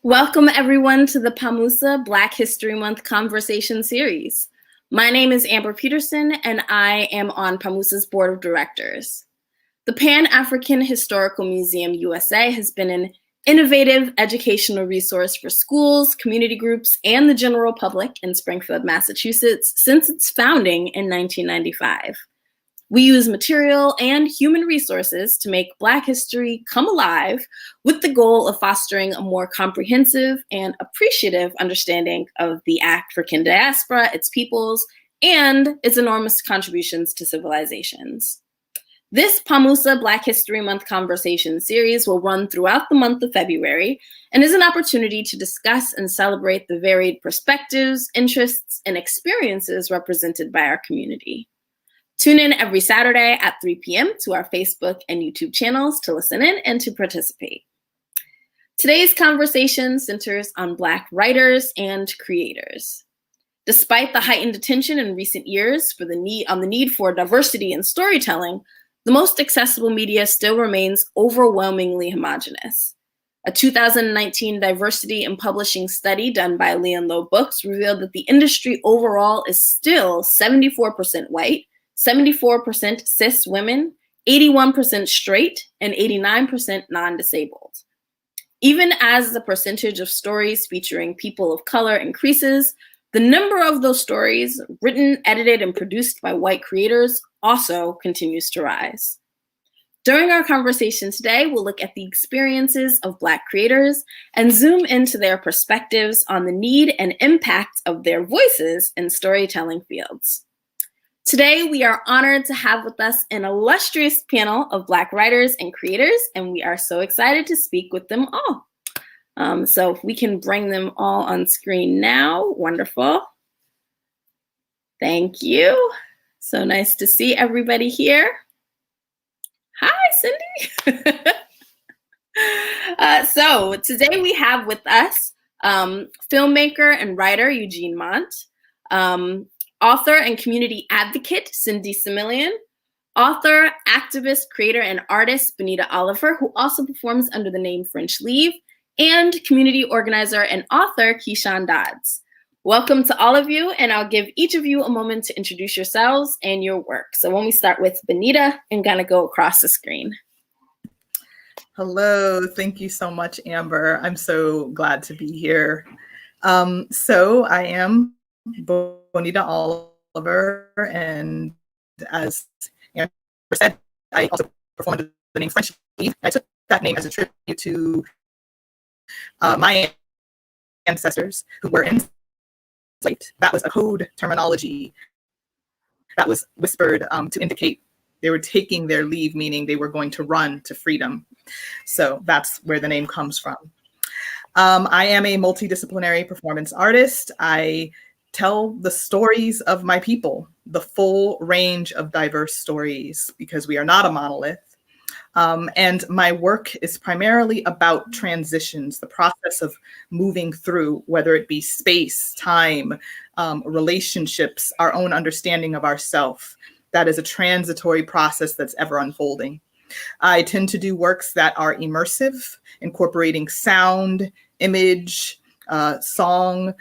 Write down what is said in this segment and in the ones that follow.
Welcome everyone to the Pahmusa Black History Month Conversation Series. My name is Amber Peterson and I am on Pahmusa's Board of Directors. The Pan-African Historical Museum USA has been an innovative educational resource for schools, community groups, and the general public in Springfield, Massachusetts since its founding in 1995. We use material and human resources to make Black history come alive with the goal of fostering a more comprehensive and appreciative understanding of the African diaspora, its peoples, and its enormous contributions to civilizations. This Pahmusa Black History Month Conversation series will run throughout the month of February and is an opportunity to discuss and celebrate the varied perspectives, interests, and experiences represented by our community. Tune in every Saturday at 3 p.m. to our Facebook and YouTube channels to listen in and to participate. Today's conversation centers on Black writers and creators. Despite the heightened attention in recent years for the need for diversity in storytelling, the most accessible media still remains overwhelmingly homogenous. A 2019 diversity in publishing study done by Leon Lowe Books revealed that the industry overall is still 74% white, 74% cis women, 81% straight, and 89% non-disabled. Even as the percentage of stories featuring people of color increases, the number of those stories written, edited, and produced by white creators also continues to rise. During our conversation today, we'll look at the experiences of Black creators and zoom into their perspectives on the need and impact of their voices in storytelling fields. Today, we are honored to have with us an illustrious panel of Black writers and creators, and we are so excited to speak with them all. So if we can bring them all on screen now, wonderful. Thank you. So nice to see everybody here. Hi, Cindy. So today we have with us filmmaker and writer Eugene Mont, author and community advocate Cindy Similien, author, activist, creator, and artist Bonita Oliver, who also performs under the name French Leave, and community organizer and author Keshawn Dodds. Welcome to all of you, and I'll give each of you a moment to introduce yourselves and your work. So when we start with Bonita, I'm gonna go across the screen. Hello, thank you so much, Amber. I'm so glad to be here. So I am Bonita Oliver, and as Amber said, I also performed under the name French Leave. I took that name as a tribute to my ancestors who were enslaved. That was a code terminology that was whispered to indicate they were taking their leave, meaning they were going to run to freedom. So that's where the name comes from. I am a multidisciplinary performance artist. I tell the stories of my people, the full range of diverse stories, because we are not a monolith. And my work is primarily about transitions, the process of moving through, whether it be space, time, relationships, our own understanding of ourself. That is a transitory process that's ever unfolding. I tend to do works that are immersive, incorporating sound, image, song,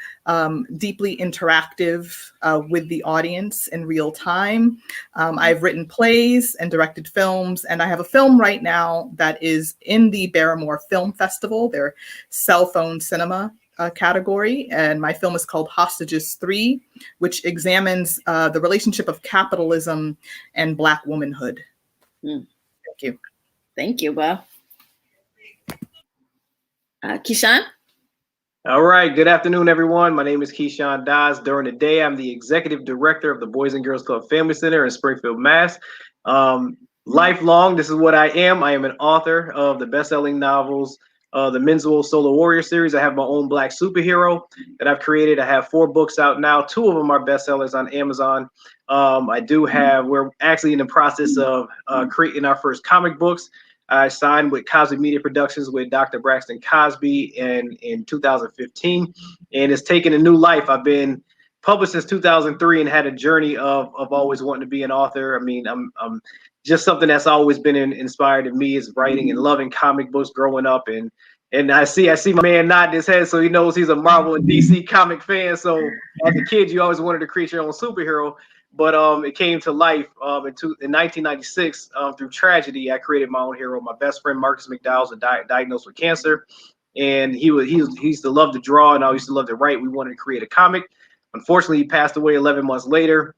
deeply interactive with the audience in real time. I've written plays and directed films, and I have a film right now that is in the Barrymore Film Festival, their cell phone cinema category, and my film is called Hostages 3, which examines the relationship of capitalism and Black womanhood. Thank you. Thank you, Bo. Keshawn? All right. Good afternoon, everyone. My name is Keshawn Dodds. During the day, I'm the executive director of the Boys and Girls Club Family Center in Springfield, Mass. Lifelong, this is what I am. I am an author of the best-selling novels, the Menzuo Solo Warrior series. I have my own Black superhero that I've created. I have 4 books out now. 2 of them are bestsellers on Amazon. We're actually in the process of creating our first comic books. I signed with Cosby Media Productions with Dr. Braxton Cosby in 2015, and it's taken a new life. I've been published since 2003 and had a journey of always wanting to be an author. I mean, I'm just something that's always been inspired in me is writing and loving comic books growing up, and And I see my man nodding his head, so he knows he's a Marvel and DC comic fan. So as a kid, you always wanted to create your own superhero. But it came to life in 1996 through tragedy. I created my own hero. My best friend Marcus McDowell was diagnosed with cancer, and he used to love to draw, and I used to love to write. We wanted to create a comic. Unfortunately, he passed away 11 months later,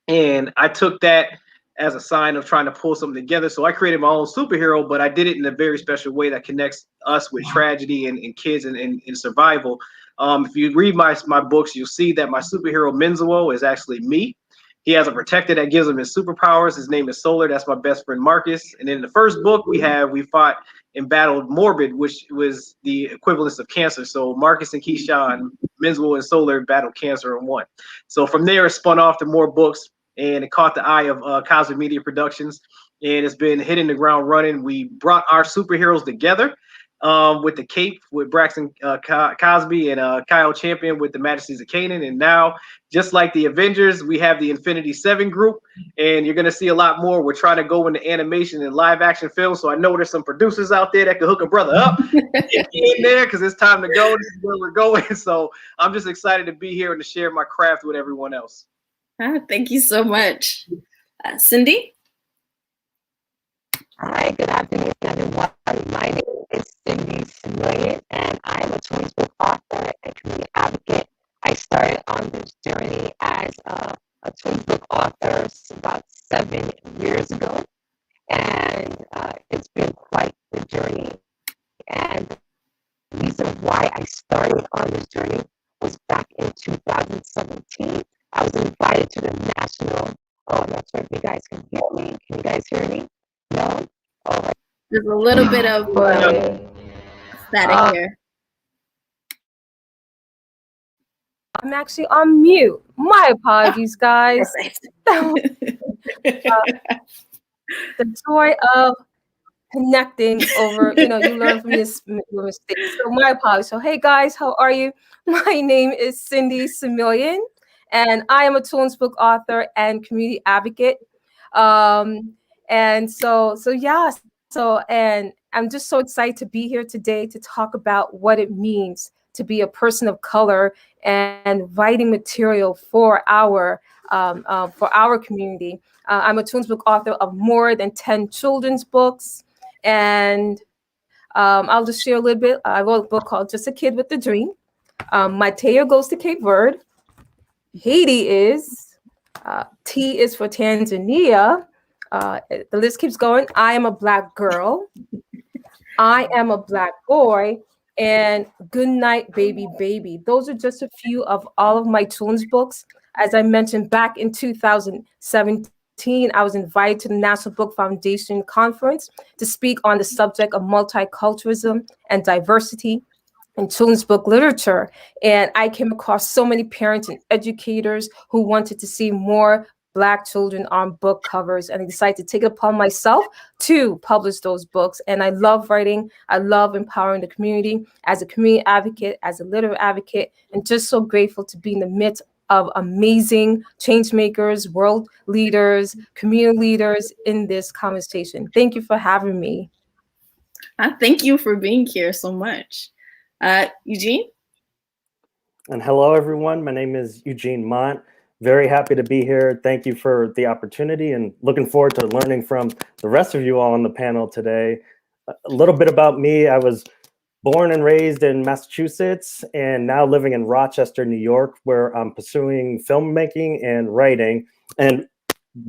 and I took that as a sign of trying to pull something together. So I created my own superhero, but I did it in a very special way that connects us with tragedy and kids and survival. If you read my books, you'll see that my superhero Menzuo is actually me. He has a protector that gives him his superpowers. His name is Solar. That's my best friend Marcus. And in the first book we fought and battled Morbid, which was the equivalence of cancer. So Marcus and Keshawn, Menzuo and Solar battled cancer and won. So from there it spun off to more books, and it caught the eye of Cosmic Media Productions, and it's been hitting the ground running. We brought our superheroes together with the Cape, with Braxton Cosby and Kyle Champion with the Majesties of Canaan. And now, just like the Avengers, we have the Infinity 7 group, and you're going to see a lot more. We're trying to go into animation and live action films, so I know there's some producers out there that can hook a brother up in there, because it's time to go. This is where we're going. So I'm just excited to be here and to share my craft with everyone else. Thank you so much. Cindy? Hi, good afternoon, everyone. My name is Cindy Similien, and I'm a children's book author and community advocate. I started on this journey as a children's book author about 7 years ago, and it's been quite the journey. And the reason why I started on this journey was back in 2017. I was invited to the national. Oh, I'm not sure if you guys can hear me. Can you guys hear me? No? All right. There's a little bit of static here. I'm actually on mute. My apologies, guys. The joy of connecting over, you learn from your mistakes. So my apologies. So hey guys, how are you? My name is Cindy Similien, and I am a children's book author and community advocate. And I'm just so excited to be here today to talk about what it means to be a person of color and writing material for our community. I'm a children's book author of more than 10 children's books, and I'll just share a little bit. I wrote a book called Just a Kid with a Dream. Mateo goes to Cape Verde. Haiti is. T is for Tanzania. The list keeps going. I am a Black girl. I am a Black boy. And Good Night, Baby, Baby. Those are just a few of all of my children's books. As I mentioned, back in 2017, I was invited to the National Book Foundation Conference to speak on the subject of multiculturalism and diversity in children's book literature. And I came across so many parents and educators who wanted to see more Black children on book covers, and I decided to take it upon myself to publish those books. And I love writing. I love empowering the community as a community advocate, as a literary advocate, and just so grateful to be in the midst of amazing change makers, world leaders, community leaders in this conversation. Thank you for having me. Thank you for being here so much. Eugene? And hello, everyone. My name is Eugene Mont. Very happy to be here. Thank you for the opportunity, and looking forward to learning from the rest of you all on the panel today. A little bit about me. I was born and raised in Massachusetts and now living in Rochester, New York, where I'm pursuing filmmaking and writing. And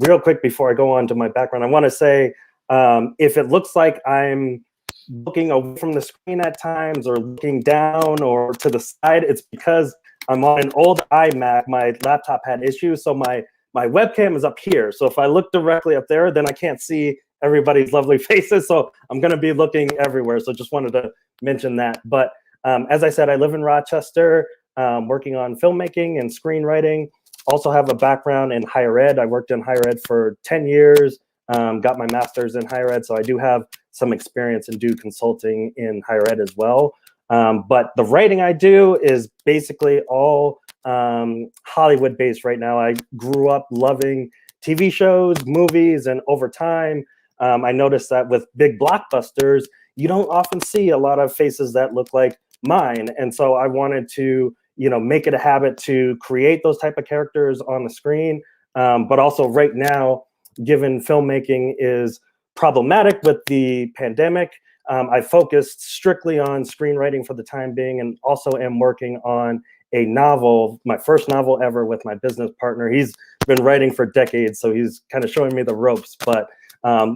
real quick, before I go on to my background, I want to say, if it looks like I'm looking away from the screen at times or looking down or to the side, it's because I'm on an old iMac. My laptop had issues, so my webcam is up here. So if I look directly up there, then I can't see everybody's lovely faces. So I'm going to be looking everywhere. So just wanted to mention that. But as I said, I live in Rochester, working on filmmaking and screenwriting. Also have a background in higher ed. I worked in higher ed for 10 years, got my master's in higher ed. So I do have some experience and do consulting in higher ed as well. But the writing I do is basically all Hollywood based right now. I grew up loving TV shows, movies, and over time, I noticed that with big blockbusters, you don't often see a lot of faces that look like mine. And so I wanted to, make it a habit to create those type of characters on the screen. But also right now, given filmmaking is problematic with the pandemic, I focused strictly on screenwriting for the time being, and also am working on a novel, my first novel ever, with my business partner. He's been writing for decades, so he's kind of showing me the ropes. But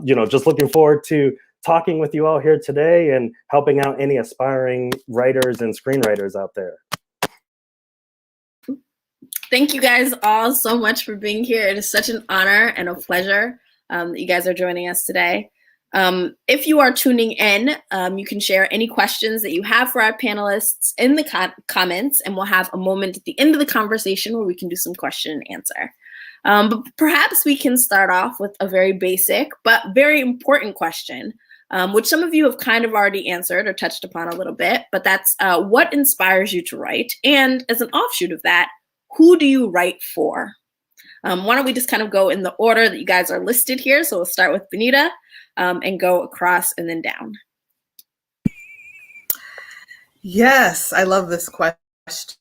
just looking forward to talking with you all here today and helping out any aspiring writers and screenwriters out there. Thank you guys all so much for being here. It is such an honor and a pleasure that you guys are joining us today. If you are tuning in, you can share any questions that you have for our panelists in the comments, and we'll have a moment at the end of the conversation where we can do some question and answer. But perhaps we can start off with a very basic but very important question, which some of you have kind of already answered or touched upon a little bit, but that's what inspires you to write? And as an offshoot of that, who do you write for? Why don't we just kind of go in the order that you guys are listed here? So we'll start with Bonita and go across and then down. Yes, I love this question.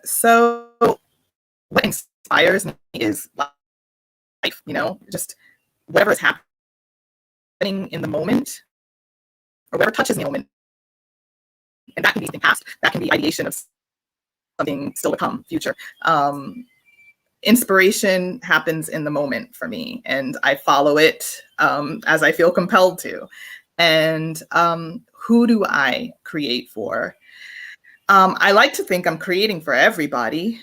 So what inspires me is life, just whatever is happening in the moment, or whatever touches me in the moment. And that can be the past, that can be ideation of something still to come, future. Inspiration happens in the moment for me, and I follow it as I feel compelled to. And who do I create for? I like to think I'm creating for everybody,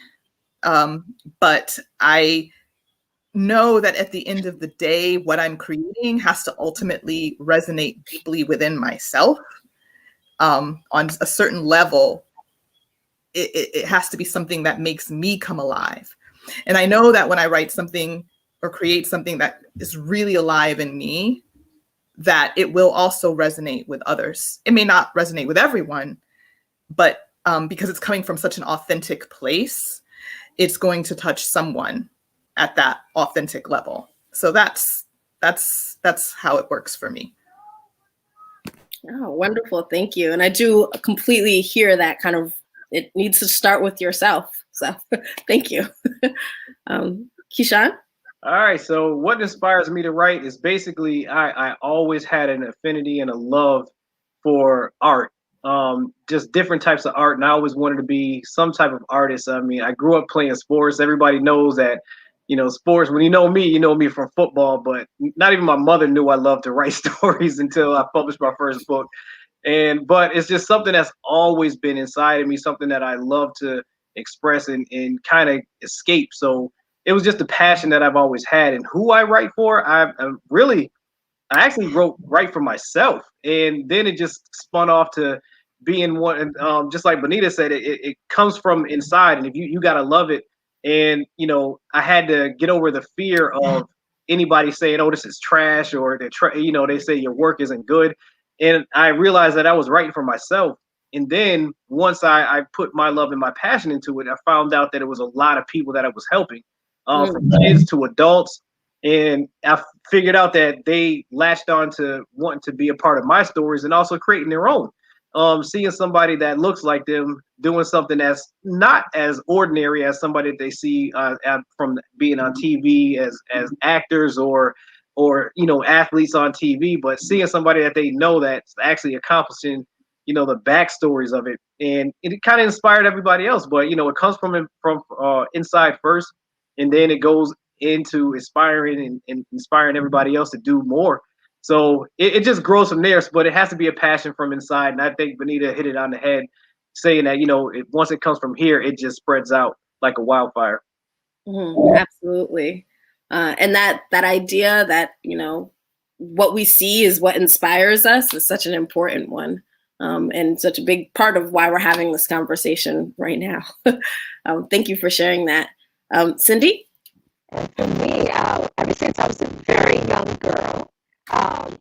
but I know that at the end of the day, what I'm creating has to ultimately resonate deeply within myself. On a certain level, it has to be something that makes me come alive. And I know that when I write something or create something that is really alive in me, that it will also resonate with others. It may not resonate with everyone, but because it's coming from such an authentic place, it's going to touch someone at that authentic level. So that's how it works for me. Oh, wonderful. Thank you. And I do completely hear that kind of, it needs to start with yourself. So thank you. Keshawn? All right. So what inspires me to write is basically I always had an affinity and a love for art, just different types of art. And I always wanted to be some type of artist. I mean, I grew up playing sports. Everybody knows that, sports, when you know me from football, but not even my mother knew I loved to write stories until I published my first book. But it's just something that's always been inside of me, something that I love to express and kind of escape. So it was just a passion that I've always had. And who I write for, I actually write for myself. And then it just spun off to being one, just like Bonita said, it comes from inside. And if you got to love it. And, I had to get over the fear of anybody saying, oh, this is trash, or they say your work isn't good. And I realized that I was writing for myself. And then once I put my love and my passion into it, I found out that it was a lot of people that I was helping, from kids to adults. And I figured out that they latched on to wanting to be a part of my stories and also creating their own. Seeing somebody that looks like them doing something that's not as ordinary as somebody that they see from being on TV as actors or athletes on TV, but seeing somebody that they know that's actually accomplishing the backstories of it, and it kind of inspired everybody else. But it comes from inside first, and then it goes into inspiring and inspiring everybody else to do more. So it just grows from there, but it has to be a passion from inside. And I think Bonita hit it on the head, saying that, once it comes from here, it just spreads out like a wildfire. Absolutely. And that idea that, what we see is what inspires us is such an important one, and such a big part of why we're having this conversation right now. Thank you for sharing that. Cindy? And for me, ever since I was a very young girl,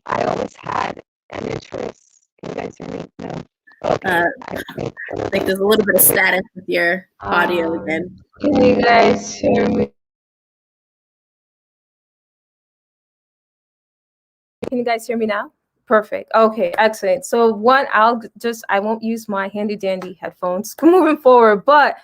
I always had an interest. Can you guys hear me? No? Okay. I think there's a little bit of static with your audio again. Can you guys hear me? Can you guys hear me now? Perfect. Okay, excellent. So one, I won't use my handy dandy headphones moving forward, but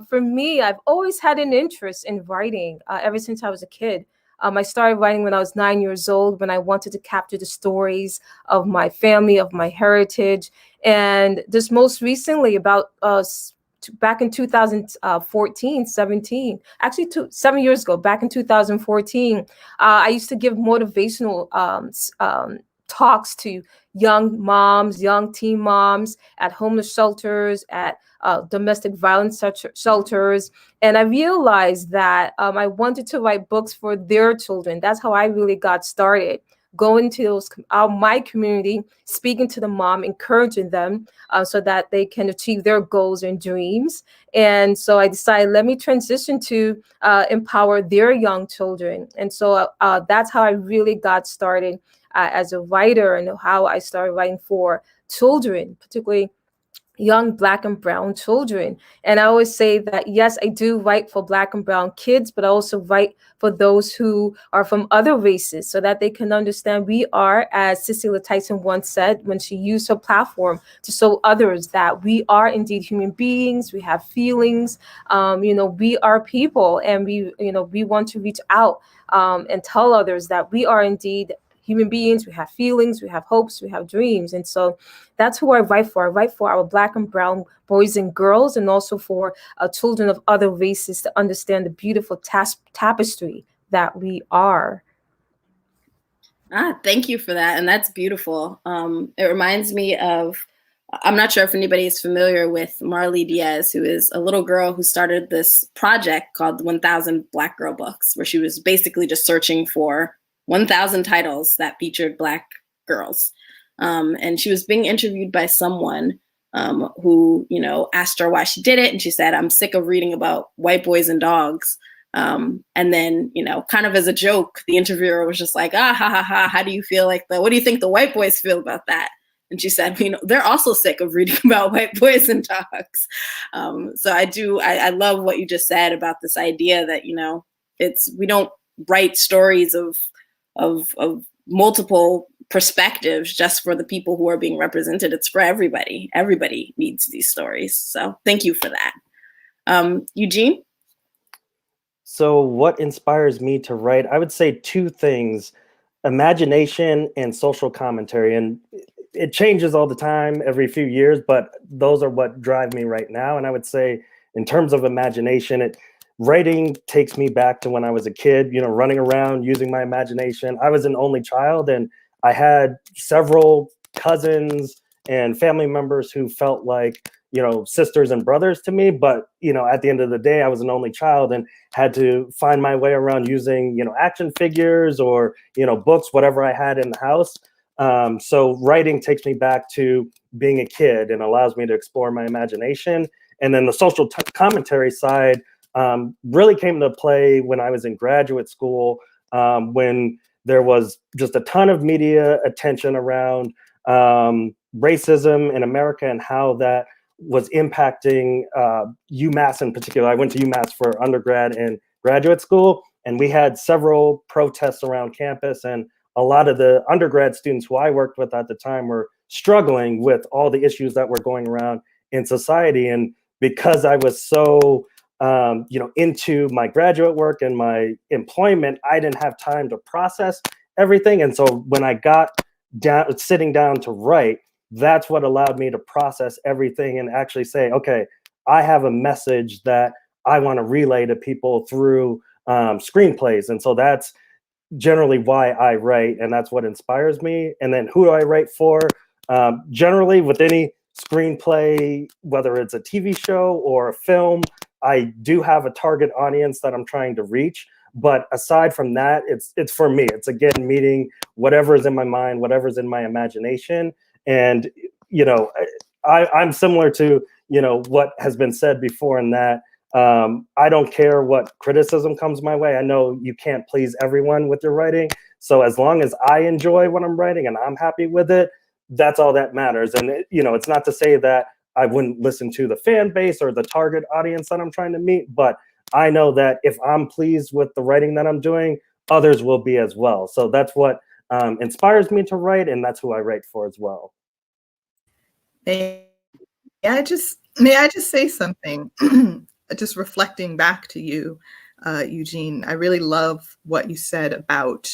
for me, I've always had an interest in writing ever since I was a kid. I started writing when I was 9 years old, when I wanted to capture the stories of my family, of my heritage. And just most recently, about back in 2014, 17, actually 7 years ago, back in 2014, I used to give motivational talks to young moms, young teen moms at homeless shelters, at domestic violence shelters. And I realized that I wanted to write books for their children. That's how I really got started. Going to my community, speaking to the mom, encouraging them so that they can achieve their goals and dreams. And so I decided, let me transition to empower their young children. And so that's how I really got started as a writer, and how I started writing for children, particularly young Black and brown children. And I always say that, yes, I do write for Black and brown kids, but I also write for those who are from other races, so that they can understand we are, as Cecilia Tyson once said when she used her platform to show others that we are indeed human beings, we have feelings, we are people, and we want to reach out and tell others that we are indeed human beings, we have feelings, we have hopes, we have dreams. And so that's who I write for. I write for our Black and brown boys and girls, and also for children of other races to understand the beautiful tapestry that we are. Thank you for that. And that's beautiful. It reminds me of, I'm not sure if anybody is familiar with Marley Diaz, who is a little girl who started this project called 1000 Black Girl Books, where she was basically just searching for 1,000 titles that featured Black girls. And she was being interviewed by someone who, asked her why she did it. And she said, I'm sick of reading about white boys and dogs. And then, kind of as a joke, the interviewer was just like, ha, ha, ha, how do you feel what do you think the white boys feel about that? And she said, they're also sick of reading about white boys and dogs. So I love what you just said about this idea that, we don't write stories of multiple perspectives just for the people who are being represented. It's for everybody. Everybody needs these stories. So thank you for that. Eugene? So what inspires me to write? I would say two things: imagination and social commentary. And it changes all the time, every few years, but those are what drive me right now. And I would say, in terms of imagination, writing takes me back to when I was a kid, running around using my imagination. I was an only child, and I had several cousins and family members who felt like, sisters and brothers to me. But, at the end of the day, I was an only child and had to find my way around using, action figures or, books, whatever I had in the house. So writing takes me back to being a kid and allows me to explore my imagination. And then the social commentary side really came to play when I was in graduate school, when there was just a ton of media attention around racism in America and how that was impacting UMass in particular. I went to UMass for undergrad and graduate school, and we had several protests around campus, and a lot of the undergrad students who I worked with at the time were struggling with all the issues that were going around in society. And because I was so into my graduate work and my employment, I didn't have time to process everything. And so when I got sitting down to write, that's what allowed me to process everything and actually say, okay, I have a message that I want to relay to people through screenplays. And so that's generally why I write, and that's what inspires me. And then who do I write for? Generally, with any screenplay, whether it's a TV show or a film, I do have a target audience that I'm trying to reach. But aside from that, it's for me. It's, again, meeting whatever's in my mind, whatever's in my imagination. And, I'm similar to, what has been said before, in that I don't care what criticism comes my way. I know you can't please everyone with your writing. So as long as I enjoy what I'm writing and I'm happy with it, that's all that matters. And, it's not to say that I wouldn't listen to the fan base or the target audience that I'm trying to meet, but I know that if I'm pleased with the writing that I'm doing, others will be as well. So that's what inspires me to write, and that's who I write for as well. May I just say something? Just reflecting back to you, Eugene, I really love what you said about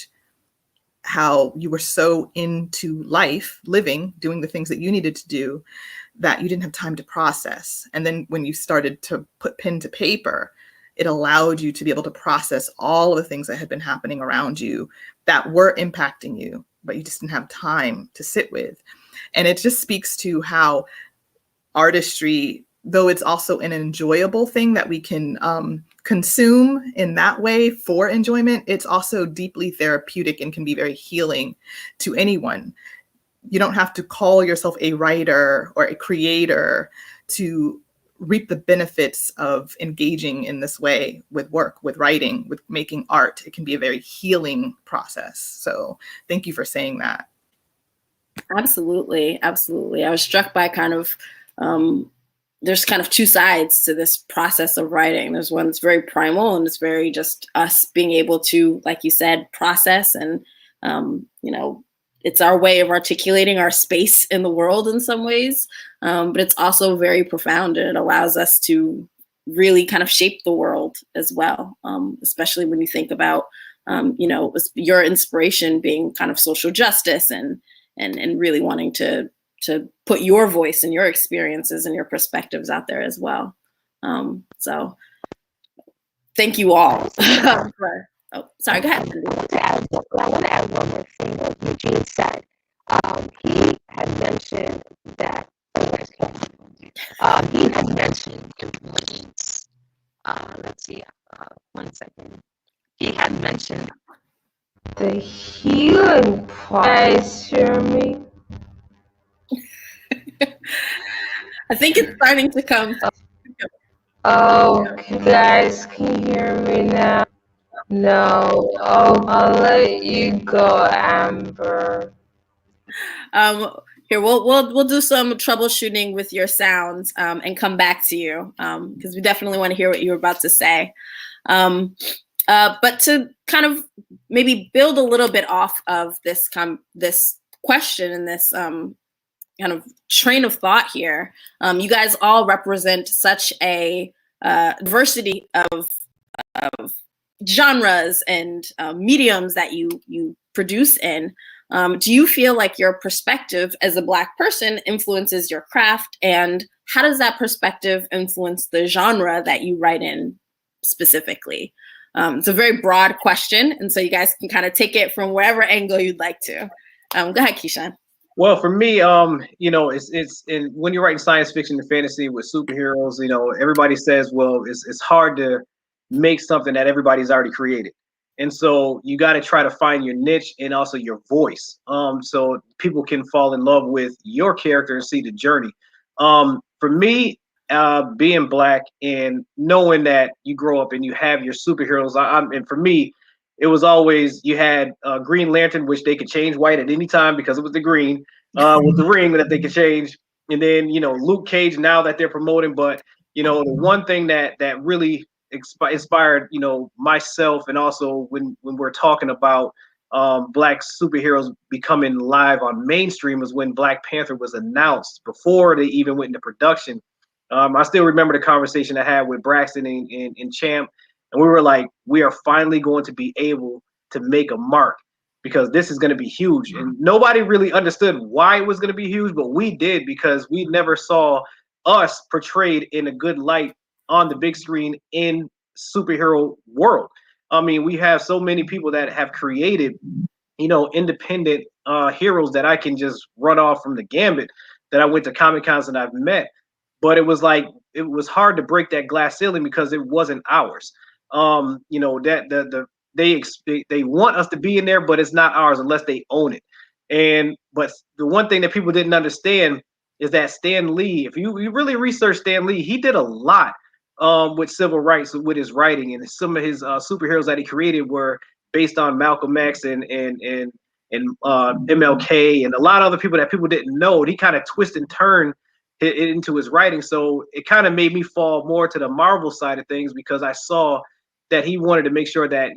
how you were so into life, living, doing the things that you needed to do, that you didn't have time to process. And then when you started to put pen to paper, it allowed you to be able to process all of the things that had been happening around you that were impacting you, but you just didn't have time to sit with. And it just speaks to how artistry, though it's also an enjoyable thing that we can consume in that way for enjoyment, it's also deeply therapeutic and can be very healing to anyone. You don't have to call yourself a writer or a creator to reap the benefits of engaging in this way with work, with writing, with making art. It can be a very healing process. So thank you for saying that. Absolutely. Absolutely. I was struck by there's kind of two sides to this process of writing. There's one that's very primal, and it's very just us being able to, like you said, process and, it's our way of articulating our space in the world in some ways. But it's also very profound, and it allows us to really kind of shape the world as well. Especially when you think about, your inspiration being kind of social justice and really wanting to put your voice and your experiences and your perspectives out there as well. So thank you all. Sorry, go ahead. I want to add one more thing that Eugene said. He had mentioned that, he had mentioned importance. Let's see, 1 second. He had mentioned the healing part. Guys, hear me? I think it's starting to come. Oh, guys, can you hear me now? No. Oh, I'll let you go, Amber. Here, we'll do some troubleshooting with your sounds and come back to you because we definitely want to hear what you were about to say. But to kind of maybe build a little bit off of this question and this kind of train of thought here, you guys all represent such a diversity of genres and mediums that you produce in. Do you feel like your perspective as a Black person influences your craft, and how does that perspective influence the genre that you write in specifically? It's a very broad question, and so you guys can kind of take it from wherever angle you'd like to. Go ahead, Keshawn. Well, for me, it's when you're writing science fiction and fantasy with superheroes, everybody says, well, it's hard to make something that everybody's already created. And so you got to try to find your niche and also your voice. So people can fall in love with your character and see the journey. For me, being Black and knowing that you grow up and you have your superheroes, and for me, it was always, you had Green Lantern, which they could change white at any time because it was the green, with the ring that they could change. And then, Luke Cage, now that they're promoting. But, the one thing that really inspired, myself, and also when we're talking about Black superheroes becoming live on mainstream, was when Black Panther was announced before they even went into production. I still remember the conversation I had with Braxton and Champ. And we were like, we are finally going to be able to make a mark because this is going to be huge. And nobody really understood why it was going to be huge, but we did, because we never saw us portrayed in a good light on the big screen in superhero world. I mean, we have so many people that have created, independent heroes that I can just run off from the gambit that I went to Comic Cons and I've met. But it was hard to break that glass ceiling because it wasn't ours. That they want us to be in there, but it's not ours unless they own it. But the one thing that people didn't understand is that Stan Lee, if you really research Stan Lee, he did a lot with civil rights with his writing, and some of his superheroes that he created were based on Malcolm X and MLK and a lot of other people that people didn't know. He kind of twist and turn it into his writing, so it kind of made me fall more to the Marvel side of things, because I saw that he wanted to make sure that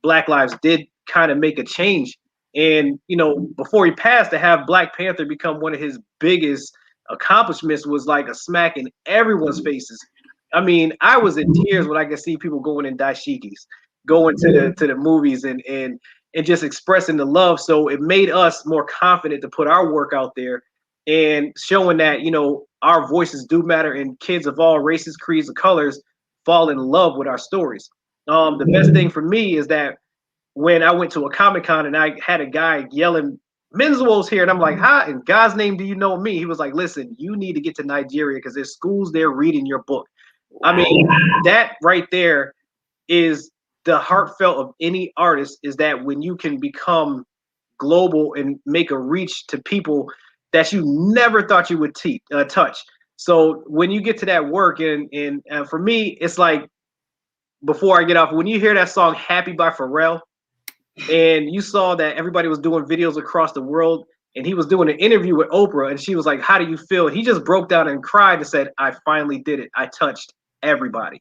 Black lives did kind of make a change And, you know, before he passed, to have Black Panther become one of his biggest accomplishments was like a smack in everyone's faces. I mean, I was in tears when I could see people going in dashikis, going to the movies and just expressing the love. So it made us more confident to put our work out there and showing that, you know, our voices do matter and kids of all races, creeds, and colors fall in love with our stories. The best thing for me is that when I went to a Comic-Con and I had a guy yelling, Menzuo's here, and I'm like, how in God's name do you know me? He was like, listen, you need to get to Nigeria because there's schools there reading your book. I mean, that right there is the heartfelt of any artist, is that when you can become global and make a reach to people that you never thought you would touch. So when you get to that work, and for me, it's like, before I get off, when you hear that song Happy by Pharrell, and you saw that everybody was doing videos across the world, and he was doing an interview with Oprah, and she was like, how do you feel? He just broke down and cried and said, I finally did it. I touched everybody.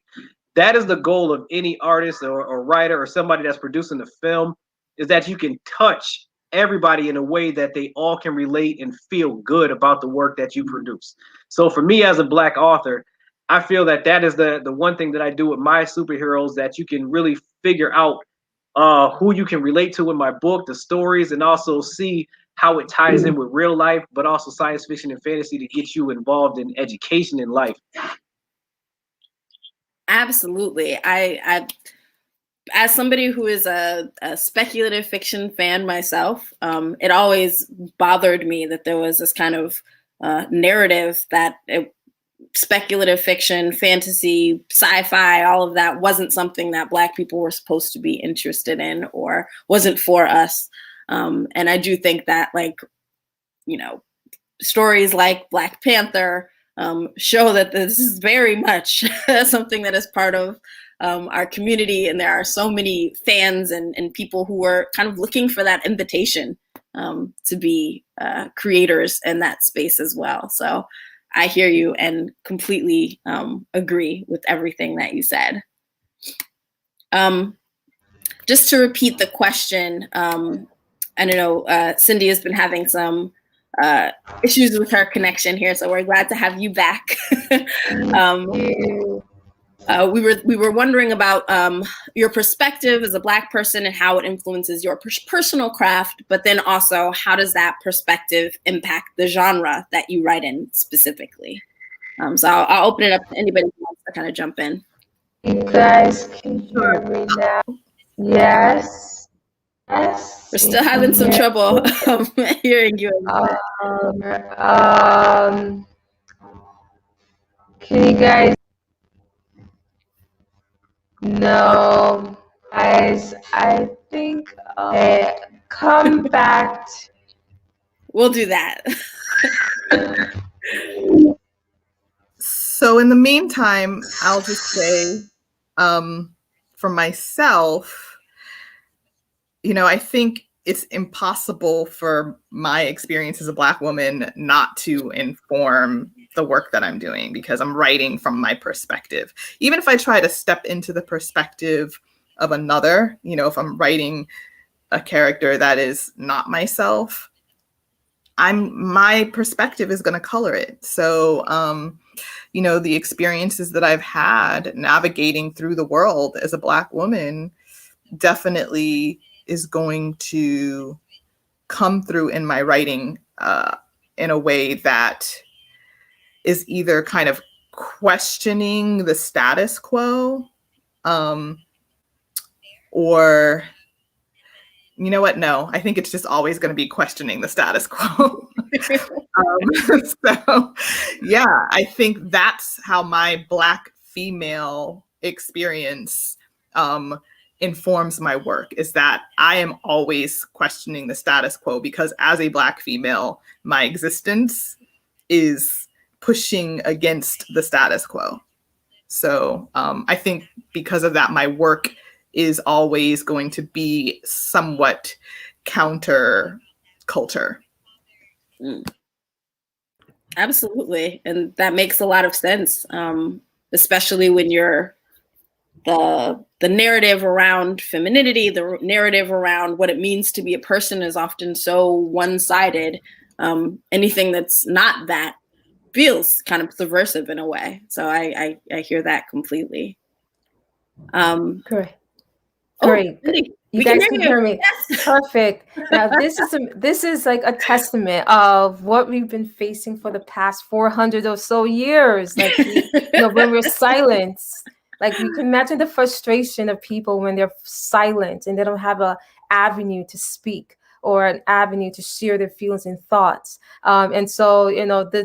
That is the goal of any artist or writer or somebody that's producing the film, is that you can touch everybody in a way that they all can relate and feel good about the work that you produce. So for me as a Black author, I feel that that is the one thing that I do with my superheroes, that you can really figure out who you can relate to in my book, the stories, and also see how it ties in with real life, but also science fiction and fantasy to get you involved in education in life. Absolutely. I as somebody who is a speculative fiction fan myself, it always bothered me that there was this kind of narrative that speculative fiction, fantasy, sci-fi, all of that wasn't something that Black people were supposed to be interested in or wasn't for us. And I do think that, like, you know, stories like Black Panther show that this is very much something that is part of our community. And there are so many fans and people who are kind of looking for that invitation to be creators in that space as well. So I hear you and completely agree with everything that you said. Just to repeat the question, I don't know, Cindy has been having some issues with her connection here, so we're glad to have you back. We were wondering about your perspective as a Black person and how it influences your personal craft, but then also how does that perspective impact the genre that you write in specifically? So I'll open it up to anybody who wants to kind of jump in. You guys can hear me now? Yes. Yes. We're still having some trouble hearing you. Can you guys? No, guys. I think come back. We'll do that. So in the meantime, I'll just say, for myself, you know, I think it's impossible for my experience as a Black woman not to inform the work that I'm doing, because I'm writing from my perspective. Even if I try to step into the perspective of another, you know, if I'm writing a character that is not myself, my perspective is going to color it. So, you know, the experiences that I've had navigating through the world as a Black woman definitely is going to come through in my writing in a way that is either kind of questioning the status quo, or, you know what? No, I think it's just always going to be questioning the status quo. So, yeah, I think that's how my Black female experience informs my work, is that I am always questioning the status quo, because as a Black female, my existence is pushing against the status quo. So I think because of that, my work is always going to be somewhat counter culture. Absolutely. And that makes a lot of sense, especially when you're the narrative around femininity, the narrative around what it means to be a person is often so one-sided. Anything that's not that feels kind of subversive in a way. So I hear that completely. Great. Oh, Great. Cindy, You we guys can can hear hear you. me. Yes. Perfect. Now this is like a testament of what we've been facing for the past 400 or so years. Like when we're silenced, like we can imagine the frustration of people when they're silent and they don't have a avenue to speak or an avenue to share their feelings and thoughts. And so,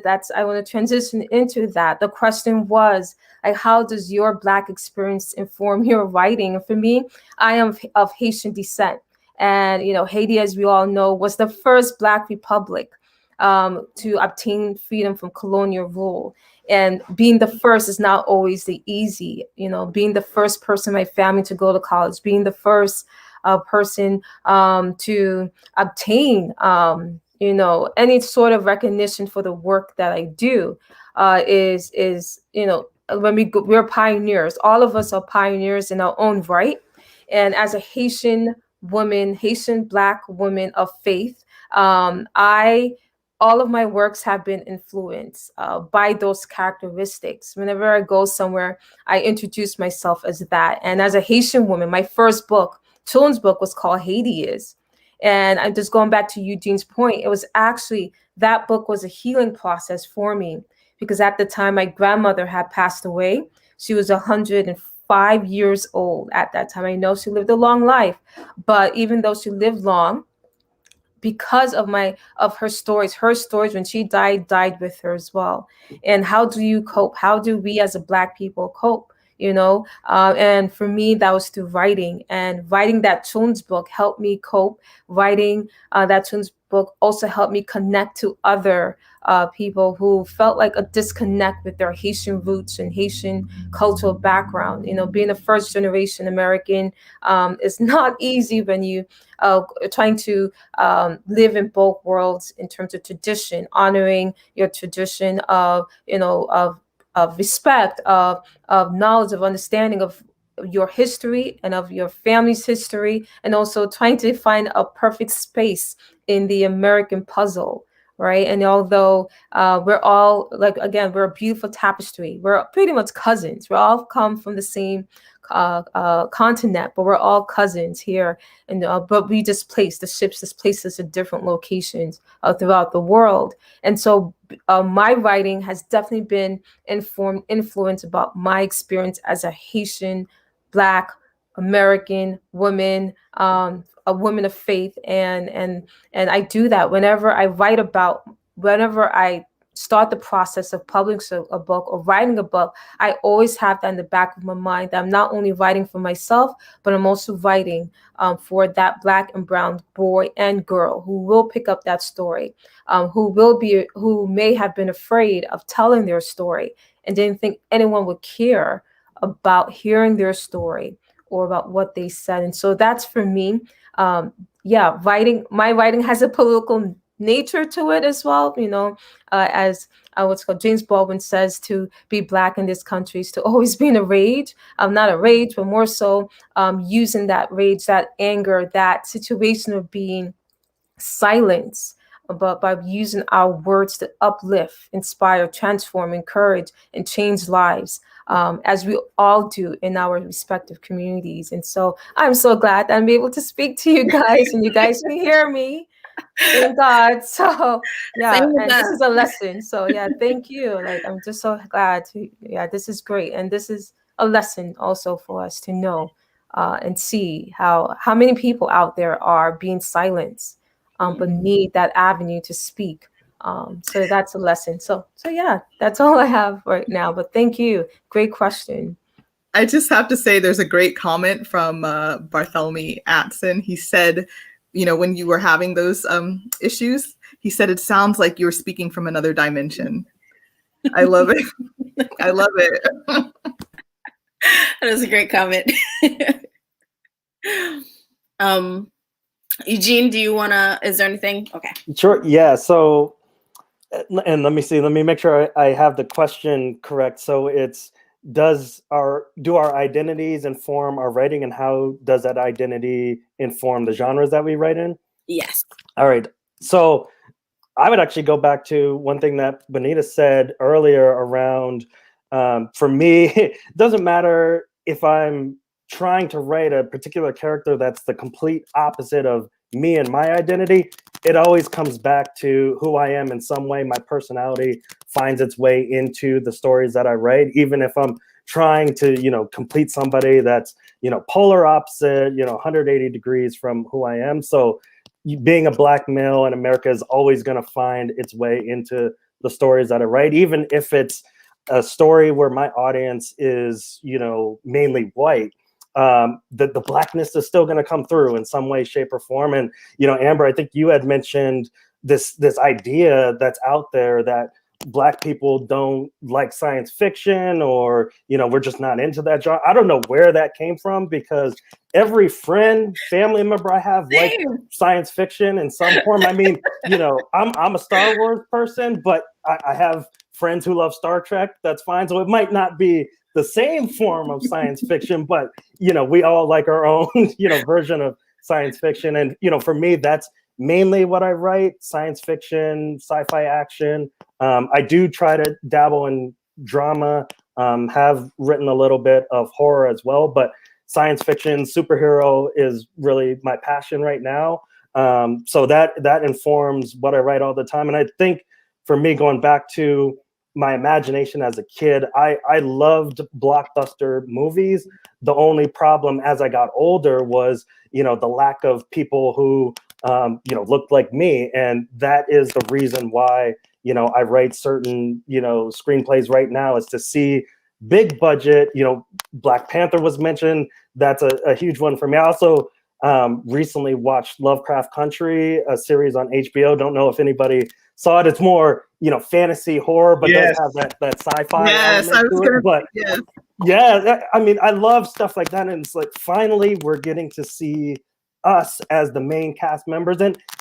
that's I want to transition into that. The question was, like, how does your Black experience inform your writing? And for me, I am of Haitian descent. And, Haiti, as we all know, was the first Black republic to obtain freedom from colonial rule. And being the first is not always the easy, being the first person in my family to go to college, being the first person to obtain, any sort of recognition for the work that I do is when we're pioneers. All of us are pioneers in our own right. And as a Haitian woman, Haitian Black woman of faith, all of my works have been influenced by those characteristics. Whenever I go somewhere, I introduce myself as that. And as a Haitian woman, my first book, children's book, was called Haiti Is. And I'm just going back to Eugene's point. It was actually, that book was a healing process for me, because at the time my grandmother had passed away. She was 105 years old at that time. I know she lived a long life, but even though she lived long, because of her stories when she died with her as well. And how do you cope? How do we as a Black people cope? And for me, that was through writing, and writing that children's book helped me cope. Writing that children's book also helped me connect to other people who felt like a disconnect with their Haitian roots and Haitian cultural background. Being a first generation American is not easy when you trying to live in both worlds in terms of tradition, honoring your tradition of respect, of knowledge, of understanding of your history and of your family's history, and also trying to find a perfect space in the American puzzle, right? And although we're all, like, again, we're a beautiful tapestry. We're pretty much cousins. We all come from the same continent, but we're all cousins here. And but we just the ships just place us at different locations throughout the world. And so my writing has definitely been influenced about my experience as a Haitian Black American woman, a woman of faith, and I do that whenever I start the process of publishing a book or writing a book. I always have that in the back of my mind, that I'm not only writing for myself, but I'm also writing for that Black and brown boy and girl who will pick up that story, who may have been afraid of telling their story and didn't think anyone would care about hearing their story or about what they said. And so that's for me. My writing has a political nature to it as well. As what's called James Baldwin says, to be Black in this country is to always be in a rage. Not a rage, but more so using that rage, that anger, that situation of being silenced, but by using our words to uplift, inspire, transform, encourage, and change lives, as we all do in our respective communities. And so I'm so glad that I'm able to speak to you guys, and you guys can hear me. Thank God. So yeah, and this is a lesson. So yeah, thank you. Like, I'm just so glad this is great. And this is a lesson also for us to know and see how many people out there are being silenced, but need that avenue to speak. So that's a lesson. So yeah, that's all I have right now. But thank you. Great question. I just have to say there's a great comment from Bartholomew Atson. He said, when you were having those issues, he said, it sounds like you were speaking from another dimension. I love it. I love it. That is a great comment. Eugene, is there anything? Okay. Sure. Yeah. So, and let me make sure I have the question correct. So it's, do our identities inform our writing, and how does that identity inform the genres that we write in? Yes. All right. So I would actually go back to one thing that Bonita said earlier around, for me, it doesn't matter if I'm trying to write a particular character that's the complete opposite of me and my identity. It always comes back to who I am in some way. My personality finds its way into the stories that I write, even if I'm trying to, complete somebody that's, polar opposite, 180 degrees from who I am. So being a Black male in America is always going to find its way into the stories that I write, even if it's a story where my audience is, mainly white. The Blackness is still going to come through in some way, shape, or form. And Amber, I think you had mentioned this idea that's out there that Black people don't like science fiction, or we're just not into that genre. I don't know where that came from, because every family member I have like science fiction in some form. I mean, I'm a Star Wars person, but I have friends who love Star Trek. That's fine. So it might not be the same form of science fiction, but we all like our own version of science fiction. And for me, that's mainly what I write: science fiction, sci-fi, action. I do try to dabble in drama, have written a little bit of horror as well, but science fiction, superhero is really my passion right now. So that informs what I write all the time. And I think for me, going back to my imagination as a kid, I loved blockbuster movies. The only problem as I got older was, the lack of people who, looked like me. And that is the reason why, I write certain, screenplays right now, is to see big budget. Black Panther was mentioned. That's a huge one for me. I also recently watched Lovecraft Country, a series on HBO. Don't know if anybody saw it. It's more, fantasy horror, but does have that sci-fi element to it. But yeah, I mean, I love stuff like that. And it's like, finally, we're getting to see us as the main cast members.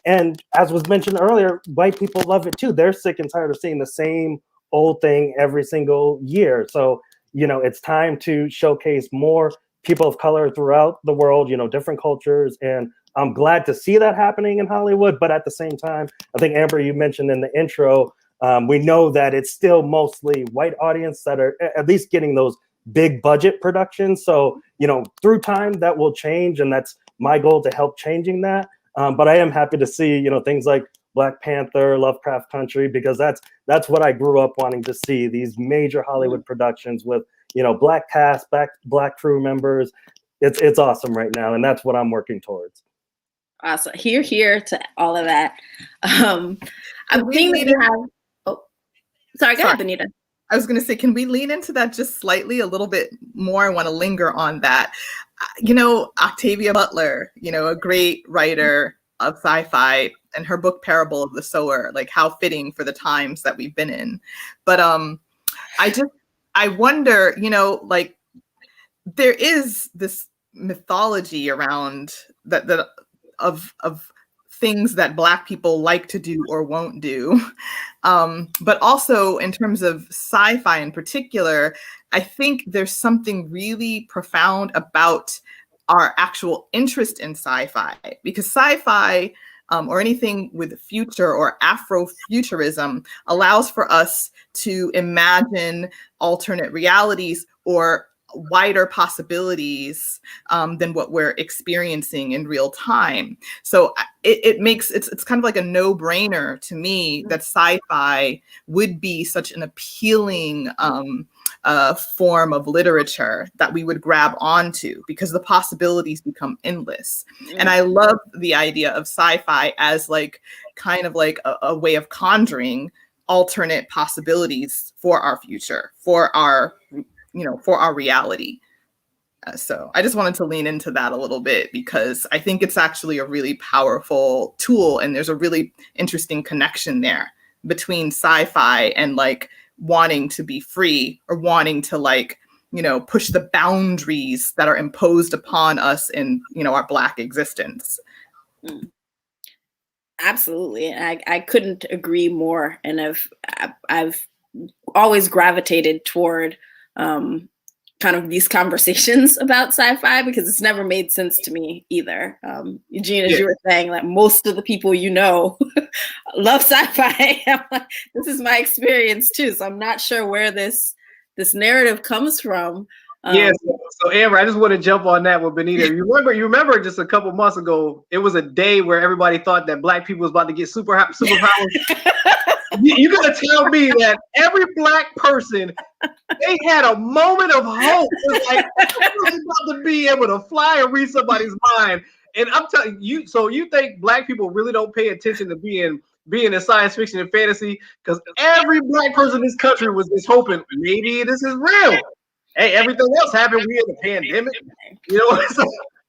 And as was mentioned earlier, white people love it too. They're sick and tired of seeing the same old thing every single year. So, it's time to showcase more people of color throughout the world, different cultures. And I'm glad to see that happening in Hollywood. But at the same time, I think, Amber, you mentioned in the intro, we know that it's still mostly white audience that are at least getting those big budget productions. So, through time that will change. And that's my goal, to help changing that. But I am happy to see, things like Black Panther, Lovecraft Country, because that's what I grew up wanting to see, these major Hollywood productions with, Black cast, black crew members. It's awesome right now. And that's what I'm working towards. Awesome. Here to all of that. I'm thinking that you have, go ahead, Bonita. I was going to say, can we lean into that just slightly, a little bit more? I want to linger on that. Octavia Butler, a great writer of sci-fi, and her book Parable of the Sower, like, how fitting for the times that we've been in. But I wonder, like, there is this mythology around that of things that Black people like to do or won't do. But also in terms of sci-fi in particular, I think there's something really profound about our actual interest in sci-fi, because sci-fi or anything with future or Afrofuturism allows for us to imagine alternate realities or wider possibilities than what we're experiencing in real time. So it's kind of like a no-brainer to me that sci-fi would be such an appealing form of literature that we would grab onto, because the possibilities become endless. And I love the idea of sci-fi as like kind of like a way of conjuring alternate possibilities for our future, for our reality. So I just wanted to lean into that a little bit, because I think it's actually a really powerful tool, and there's a really interesting connection there between sci-fi and like wanting to be free, or wanting to like, push the boundaries that are imposed upon us in, our Black existence. Absolutely. I couldn't agree more. And I've always gravitated toward kind of these conversations about sci-fi, because it's never made sense to me either. Eugene, as you were saying, like most of the people you know love sci-fi. This is my experience too, so I'm not sure where this narrative comes from. So Amber, I just want to jump on that with Bonita. You remember just a couple months ago, it was a day where everybody thought that Black people was about to get superpowers. You're gonna tell me that every Black person, they had a moment of hope. It's like I'm about to be able to fly and read somebody's mind. And I'm telling you, so you think Black people really don't pay attention to being in science fiction and fantasy? Because every Black person in this country was just hoping maybe this is real. Hey, everything else happened. We had a pandemic, So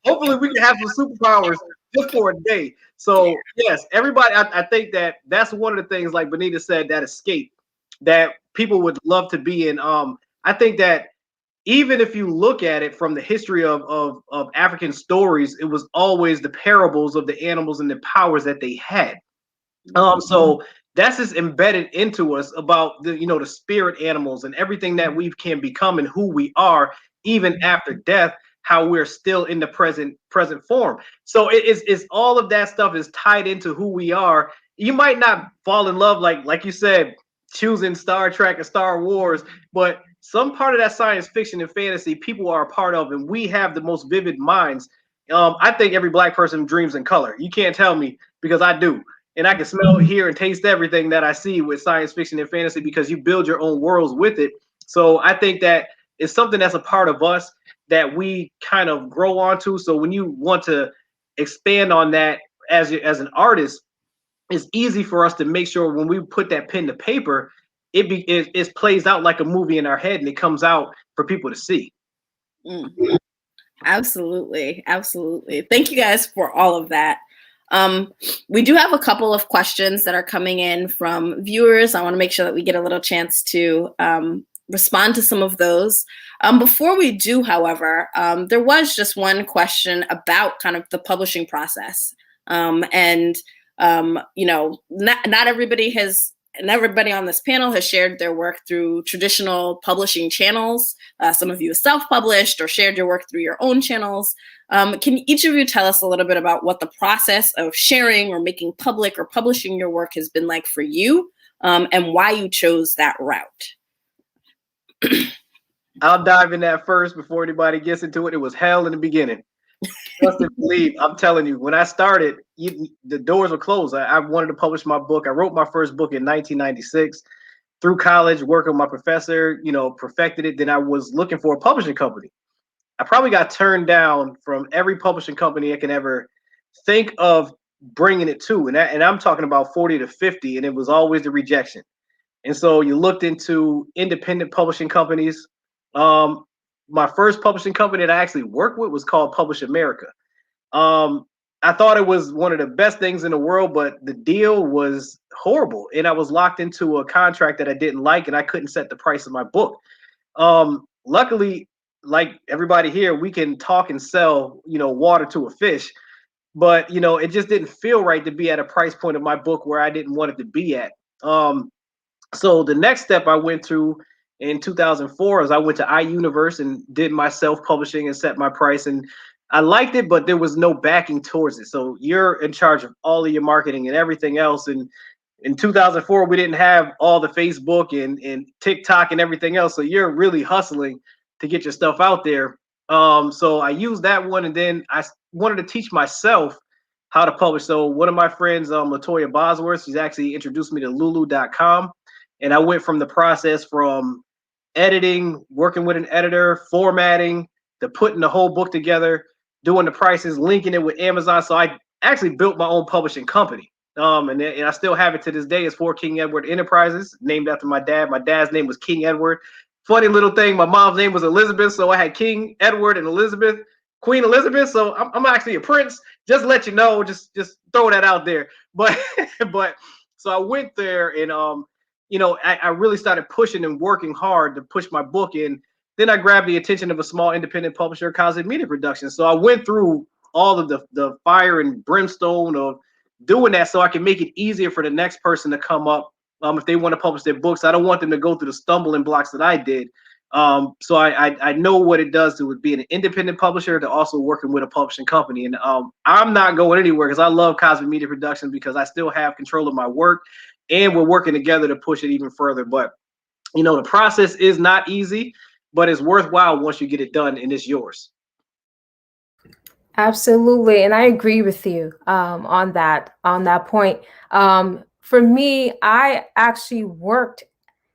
hopefully we can have some superpowers just for a day. So yes, everybody. I think that's one of the things, like Bonita said, that escape that people would love to be in. I think that even if you look at it from the history of African stories, it was always the parables of the animals and the powers that they had. So that's just embedded into us about the spirit animals and everything that we can become and who we are, even after death, how we're still in the present form. So it's all of that stuff is tied into who we are. You might not fall in love like you said, choosing Star Trek and Star Wars, but some part of that science fiction and fantasy people are a part of, and we have the most vivid minds. I think every Black person dreams in color. You can't tell me, because I do. And I can smell, hear, and taste everything that I see with science fiction and fantasy, because you build your own worlds with it. So I think that it's something that's a part of us that we kind of grow onto. So when you want to expand on that as an artist, it's easy for us to make sure when we put that pen to paper, it plays out like a movie in our head, and it comes out for people to see. Absolutely. Thank you guys for all of that. We do have a couple of questions that are coming in from viewers. I want to make sure that we get a little chance to respond to some of those. Before we do, however, there was just one question about kind of the publishing process. Not everybody on this panel has shared their work through traditional publishing channels. Some of you have self-published or shared your work through your own channels. Can each of you tell us a little bit about what the process of sharing or making public or publishing your work has been like for you, and why you chose that route? I'll dive in that first before anybody gets into it. It was hell in the beginning. Trust and believe. I'm telling you, when I started, the doors were closed. I wanted to publish my book. I wrote my first book in 1996. Through college, working with my professor, perfected it. Then I was looking for a publishing company. I probably got turned down from every publishing company I can ever think of bringing it to. And I'm talking about 40 to 50, and it was always the rejection. And so you looked into independent publishing companies. My first publishing company that I actually worked with was called Publish America. I thought it was one of the best things in the world, but the deal was horrible. And I was locked into a contract that I didn't like, and I couldn't set the price of my book. Luckily, like everybody here, we can talk and sell, water to a fish, but it just didn't feel right to be at a price point of my book where I didn't want it to be at. So the next step I went through in 2004 is I went to iUniverse and did my self-publishing and set my price, and I liked it, but there was no backing towards it. So you're in charge of all of your marketing and everything else. And in 2004, we didn't have all the Facebook and TikTok and everything else. So you're really hustling to get your stuff out there. So I used that one, and then I wanted to teach myself how to publish. So one of my friends, Latoya Bosworth, she's actually introduced me to lulu.com. And I went from the process from editing, working with an editor, formatting, to putting the whole book together, doing the prices, linking it with Amazon. So I actually built my own publishing company. And I still have it to this day. It's for King Edward Enterprises, named after my dad. My dad's name was King Edward. Funny little thing, my mom's name was Elizabeth, so I had King Edward and Elizabeth, Queen Elizabeth. So I'm actually a prince. Just to let you know, just throw that out there. But so I went there, and I really started pushing and working hard to push my book in. Then I grabbed the attention of a small independent publisher, Cosmic Media Productions. So I went through all of the fire and brimstone of doing that so I can make it easier for the next person to come up if they want to publish their books. I don't want them to go through the stumbling blocks that I did. So I know what it does to be an independent publisher to also working with a publishing company. And I'm not going anywhere because I love Cosmic Media Productions because I still have control of my work, and we're working together to push it even further. But you know, the process is not easy, but it's worthwhile once you get it done and it's yours. Absolutely, and I agree with you on that point. For me, I actually worked.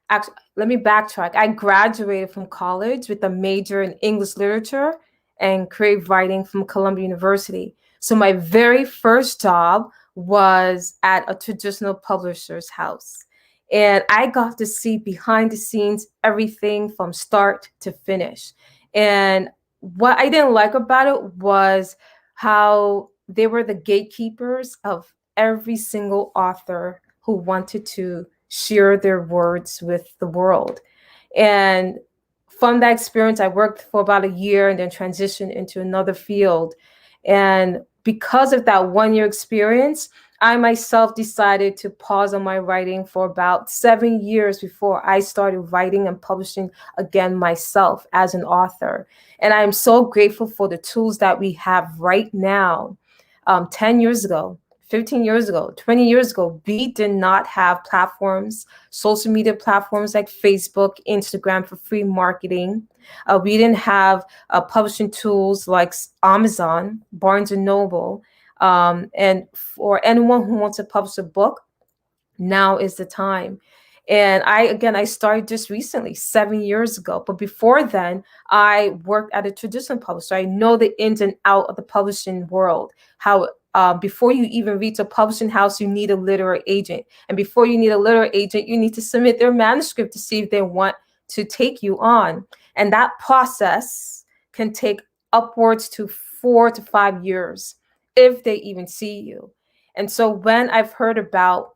Actually, let me backtrack. I graduated from college with a major in English literature and creative writing from Columbia University. So my very first job was at a traditional publisher's house. And I got to see behind the scenes everything from start to finish. And what I didn't like about it was how they were the gatekeepers of every single author who wanted to share their words with the world. And from that experience, I worked for about a year and then transitioned into another field. And because of that 1 year experience, I myself decided to pause on my writing for about 7 years before I started writing and publishing again myself as an author. And I'm so grateful for the tools that we have right now. 10 years ago, 15 years ago, 20 years ago, we did not have platforms, social media platforms like Facebook, Instagram for free marketing. We didn't have publishing tools like Amazon, Barnes and Noble. And for anyone who wants to publish a book, now is the time. And I started just recently, 7 years ago. But before then, I worked at a traditional publisher. I know the ins and out of the publishing world, how before you even reach a publishing house, you need a literary agent. And before you need a literary agent, you need to submit their manuscript to see if they want to take you on. And that process can take upwards to 4 to 5 years if they even see you. And so when I've heard about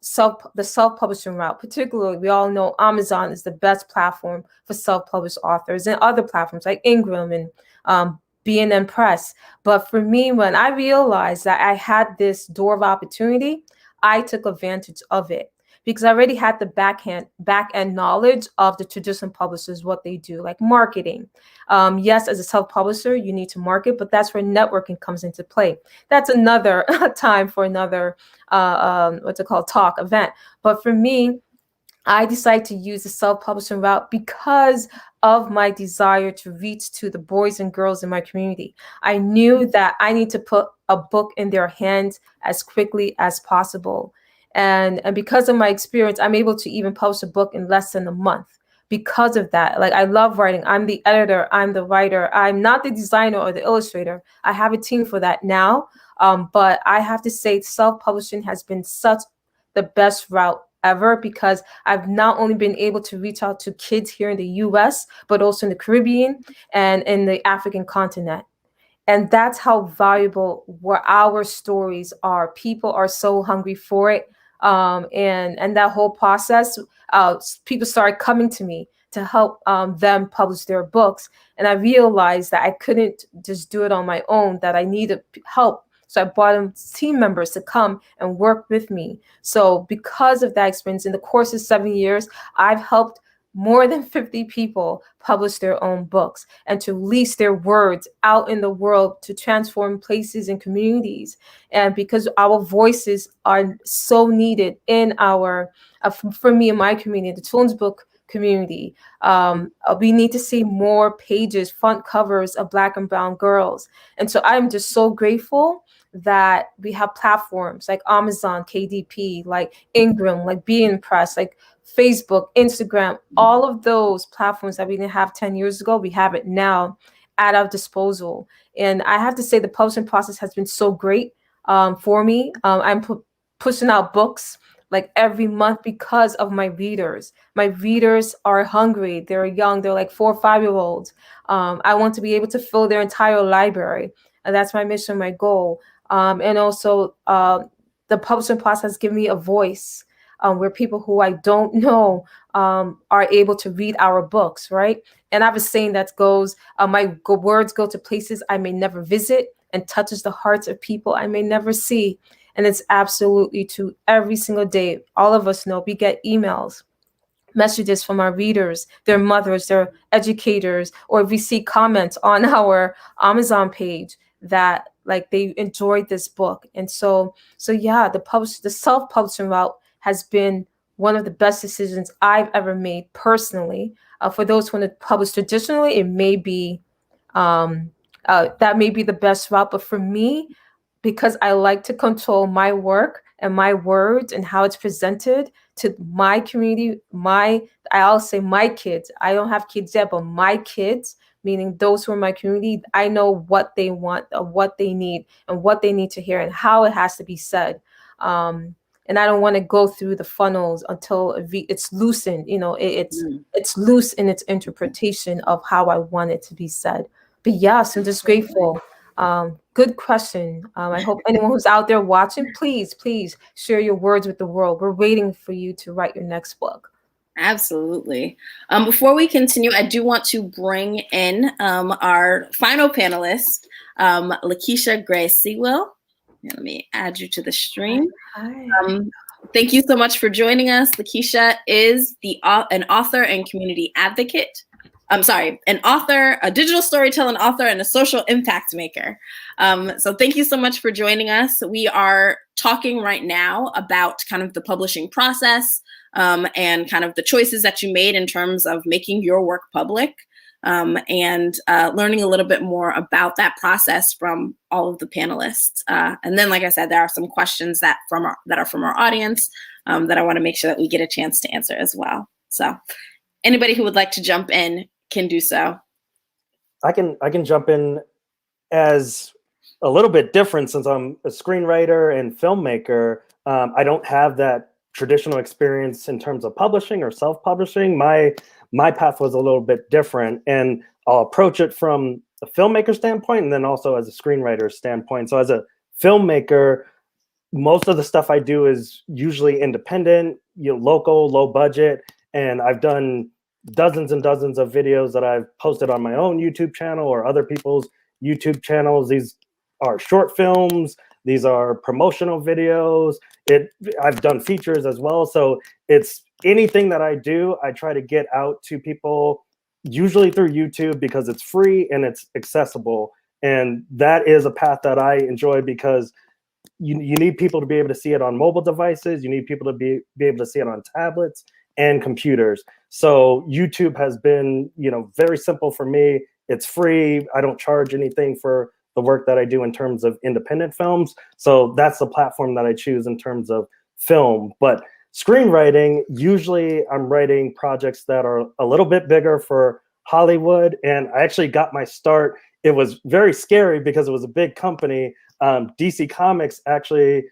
the self-publishing route, particularly, we all know Amazon is the best platform for self-published authors, and other platforms like Ingram and B&M Press. But for me, when I realized that I had this door of opportunity, I took advantage of it because I already had the back end knowledge of the traditional publishers, what they do, like marketing. Yes, as a self-publisher, you need to market, but that's where networking comes into play. That's another time for another, talk event. But for me, I decided to use the self-publishing route because of my desire to reach to the boys and girls in my community. I knew that I need to put a book in their hands as quickly as possible. And because of my experience, I'm able to even publish a book in less than a month. Because of that, like, I love writing. I'm the editor, I'm the writer. I'm not the designer or the illustrator. I have a team for that now. But I have to say, self-publishing has been such the best route ever, because I've not only been able to reach out to kids here in the US, but also in the Caribbean and in the African continent. And that's how valuable our stories are. People are so hungry for it. And that whole process, people started coming to me to help them publish their books. And I realized that I couldn't just do it on my own, that I needed help. So I brought in team members to come and work with me. So because of that experience, in the course of 7 years, I've helped more than 50 people publish their own books and to release their words out in the world to transform places and communities. And because our voices are so needed in our, for me and my community, the children's book community, we need to see more pages, front covers of Black and Brown girls. And so I'm just so grateful that we have platforms like Amazon, KDP, like Ingram, like B&M Press, like Facebook, Instagram, all of those platforms that we didn't have 10 years ago, we have it now at our disposal. And I have to say the publishing process has been so great for me. I'm pushing out books like every month because of my readers. My readers are hungry. They're young. They're like 4 or 5 year olds. I want to be able to fill their entire library. And that's my mission, my goal. And also the publishing process has given me a voice where people who I don't know are able to read our books, right? And I have a saying that goes, my words go to places I may never visit and touches the hearts of people I may never see. And it's absolutely true. Every single day, all of us know we get emails. messages from our readers, their mothers, their educators, or if we see comments on our Amazon page that like they enjoyed this book. And so yeah, the self-publishing route has been one of the best decisions I've ever made personally. For those who want to publish traditionally, it may be that may be the best route. But for me, because I like to control my work and my words and how it's presented to my community, I'll say my kids. I don't have kids yet, but my kids, meaning those who are in my community, I know what they want, what they need, and what they need to hear, and how it has to be said. And I don't want to go through the funnels until it's loosened. It's loose in its interpretation of how I want it to be said. But yes, I'm just grateful. Good question. I hope anyone who's out there watching, please share your words with the world. We're waiting for you to write your next book. Absolutely. Before we continue, I do want to bring in our final panelist, Lakeisha Gray-Sewell. Let me add you to the stream. Hi. Thank you so much for joining us. Lakeisha is an author and community advocate. An author, a digital storytelling author, and a social impact maker. So thank you so much for joining us. We are talking right now about kind of the publishing process and kind of the choices that you made in terms of making your work public. And learning a little bit more about that process from all of the panelists. And then, like I said, there are some questions that are from our audience that I want to make sure that we get a chance to answer as well. So anybody who would like to jump in can do so. I can jump in as a little bit different since I'm a screenwriter and filmmaker. I don't have that traditional experience in terms of publishing or self-publishing. My path was a little bit different, and I'll approach it from a filmmaker standpoint and then also as a screenwriter standpoint. So as a filmmaker, most of the stuff I do is usually independent, local, low budget, and I've done dozens and dozens of videos that I've posted on my own YouTube channel or other people's YouTube channels. These are short films. These are promotional videos. I've done features as well. So it's anything that I do, I try to get out to people, usually through YouTube because it's free and it's accessible. And that is a path that I enjoy because you need people to be able to see it on mobile devices. You need people to be able to see it on tablets and computers. So YouTube has been, very simple for me. It's free. I don't charge anything for the work that I do in terms of independent films. So that's the platform that I choose in terms of film. But screenwriting, usually I'm writing projects that are a little bit bigger for Hollywood. And I actually got my start. It was very scary because it was a big company. DC Comics actually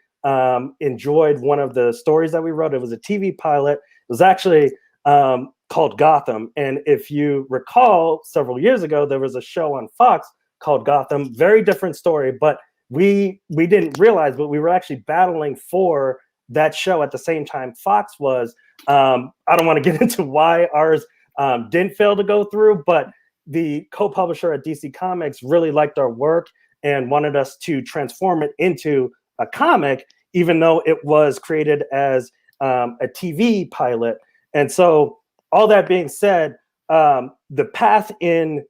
enjoyed one of the stories that we wrote. It was a TV pilot. It was actually called Gotham. And if you recall, several years ago, there was a show on Fox called Gotham. Very different story, but we didn't realize, but we were actually battling for that show at the same time Fox was. I don't want to get into why ours didn't fail to go through, but the co-publisher at DC Comics really liked our work and wanted us to transform it into a comic, even though it was created as a TV pilot. And so all that being said, the path in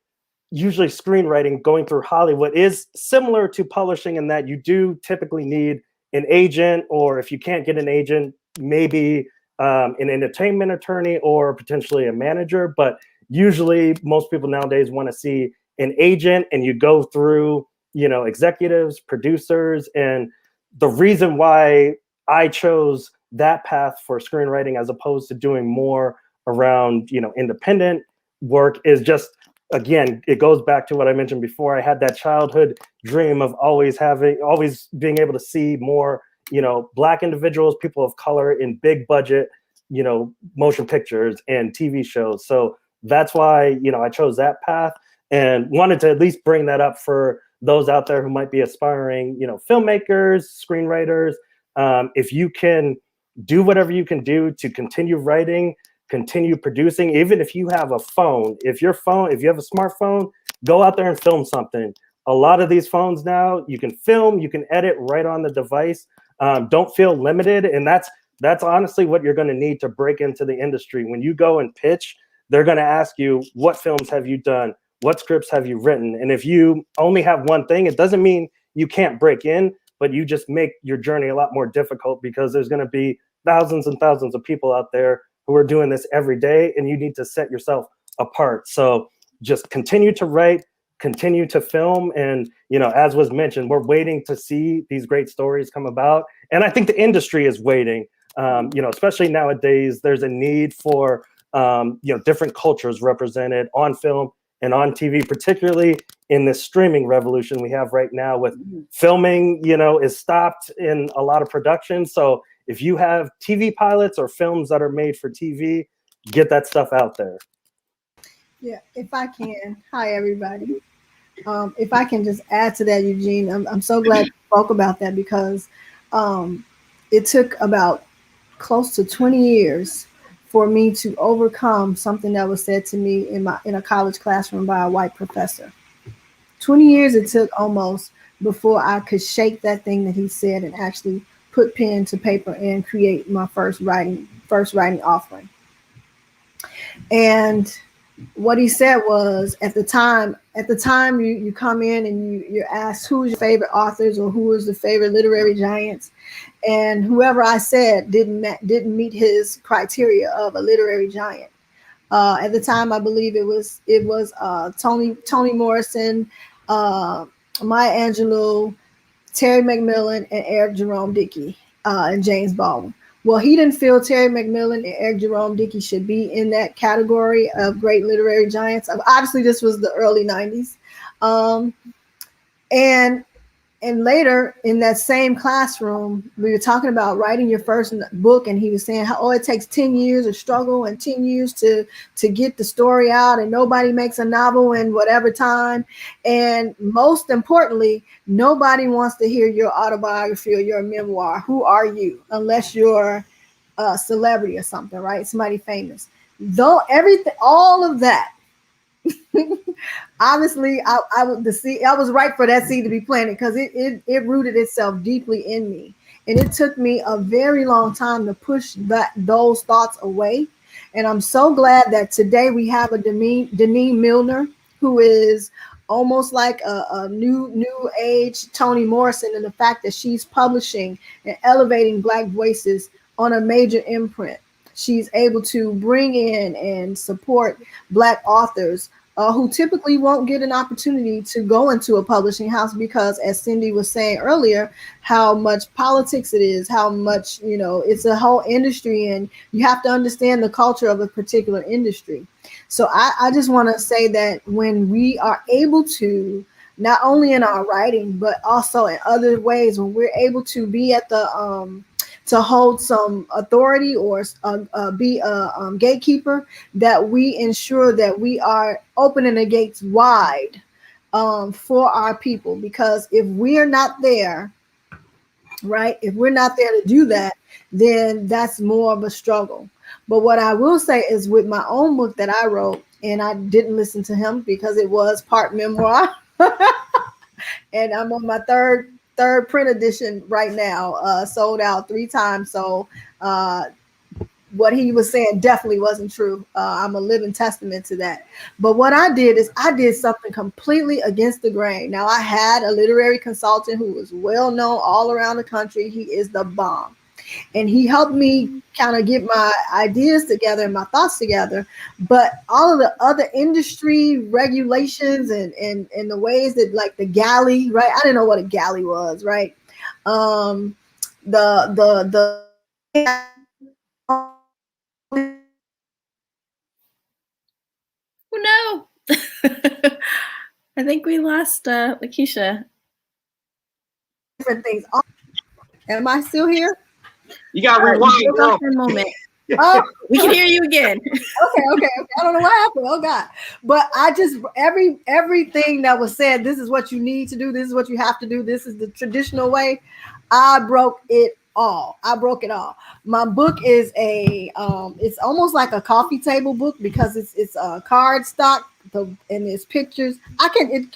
usually screenwriting going through Hollywood is similar to publishing in that you do typically need an agent, or if you can't get an agent, maybe an entertainment attorney or potentially a manager. But usually most people nowadays want to see an agent, and you go through, executives, producers. And the reason why I chose that path for screenwriting as opposed to doing more around, independent work is just, again, it goes back to what I mentioned before. I had that childhood dream of always being able to see more, Black individuals, people of color in big budget, motion pictures and TV shows. So that's why, I chose that path and wanted to at least bring that up for those out there who might be aspiring, filmmakers, screenwriters. If you can do whatever you can do to continue writing, continue producing, even if you have a phone, if you have a smartphone, go out there and film something. A lot of these phones now, you can film, you can edit right on the device. Don't feel limited. And that's That's honestly what you're going to need to break into the industry. When you go and pitch, they're going to ask you, what films have you done? What scripts have you written? And if you only have one thing, it doesn't mean you can't break in, but you just make your journey a lot more difficult, because there's going to be thousands and thousands of people out there who are doing this every day, and you need to set yourself apart. So just continue to write, continue to film. And, you know, as was mentioned, we're waiting to see these great stories come about. And I think the industry is waiting, you know, especially nowadays, there's a need for, you know, different cultures represented on film and on TV, particularly in this streaming revolution we have right now with filming, you know, is stopped in a lot of production. So if you have TV pilots or films that are made for TV, get that stuff out there. Yeah, if I can. Hi, everybody. If I can just add to that, Eugene, I'm so glad you spoke about that, because it took about close to 20 years for me to overcome something that was said to me in a college classroom by a white professor. 20 years it took almost before I could shake that thing that he said and actually put pen to paper and create my first writing offering. And what he said was, at the time you come in and you're asked who's your favorite authors or who is the favorite literary giants, and whoever I said didn't meet his criteria of a literary giant. At the time, I believe it was Toni Morrison, Maya Angelou, Terry McMillan, and Eric Jerome Dickey, and James Baldwin. Well, he didn't feel Terry McMillan and Eric Jerome Dickey should be in that category of great literary giants. Obviously, this was the early 90s. And later in that same classroom, we were talking about writing your first book, and he was saying how, it takes 10 years of struggle and 10 years to get the story out, and nobody makes a novel in whatever time. And most importantly, nobody wants to hear your autobiography or your memoir. Who are you? Unless you're a celebrity or something, right? Somebody famous. Though everything, all of that, honestly, I was right for that seed to be planted, because it rooted itself deeply in me, and it took me a very long time to push those thoughts away. And I'm so glad that today we have a Denise Milner, who is almost like a new age Toni Morrison, in the fact that she's publishing and elevating Black voices on a major imprint. She's able to bring in and support Black authors who typically won't get an opportunity to go into a publishing house, because, as Cindy was saying earlier, how much politics it is, how much, you know, it's a whole industry, and you have to understand the culture of a particular industry. So I just want to say that when we are able to, not only in our writing, but also in other ways, when we're able to be at the to hold some authority or be a gatekeeper, that we ensure that we are opening the gates wide for our people. Because if we're not there, right, if we're not there to do that, then that's more of a struggle. But what I will say is, with my own book that I wrote, and I didn't listen to him because it was part memoir, and I'm on my third print edition right now, sold out 3 times. So what he was saying definitely wasn't true. I'm a living testament to that. But what I did is I did something completely against the grain. Now, I had a literary consultant who was well known all around the country. He is the bomb. And he helped me kind of get my ideas together and my thoughts together. But all of the other industry regulations and the ways that, like the galley, right? I didn't know what a galley was, right? Oh no. I think we lost Lakeisha. Different things. Am I still here? You got to rewind, girl. For a moment. Oh, we can hear you again. Okay. I don't know what happened. Oh God. But I just, everything that was said, this is what you need to do. This is what you have to do. This is the traditional way. I broke it all. My book is it's almost like a coffee table book, because it's a card stock and it's pictures.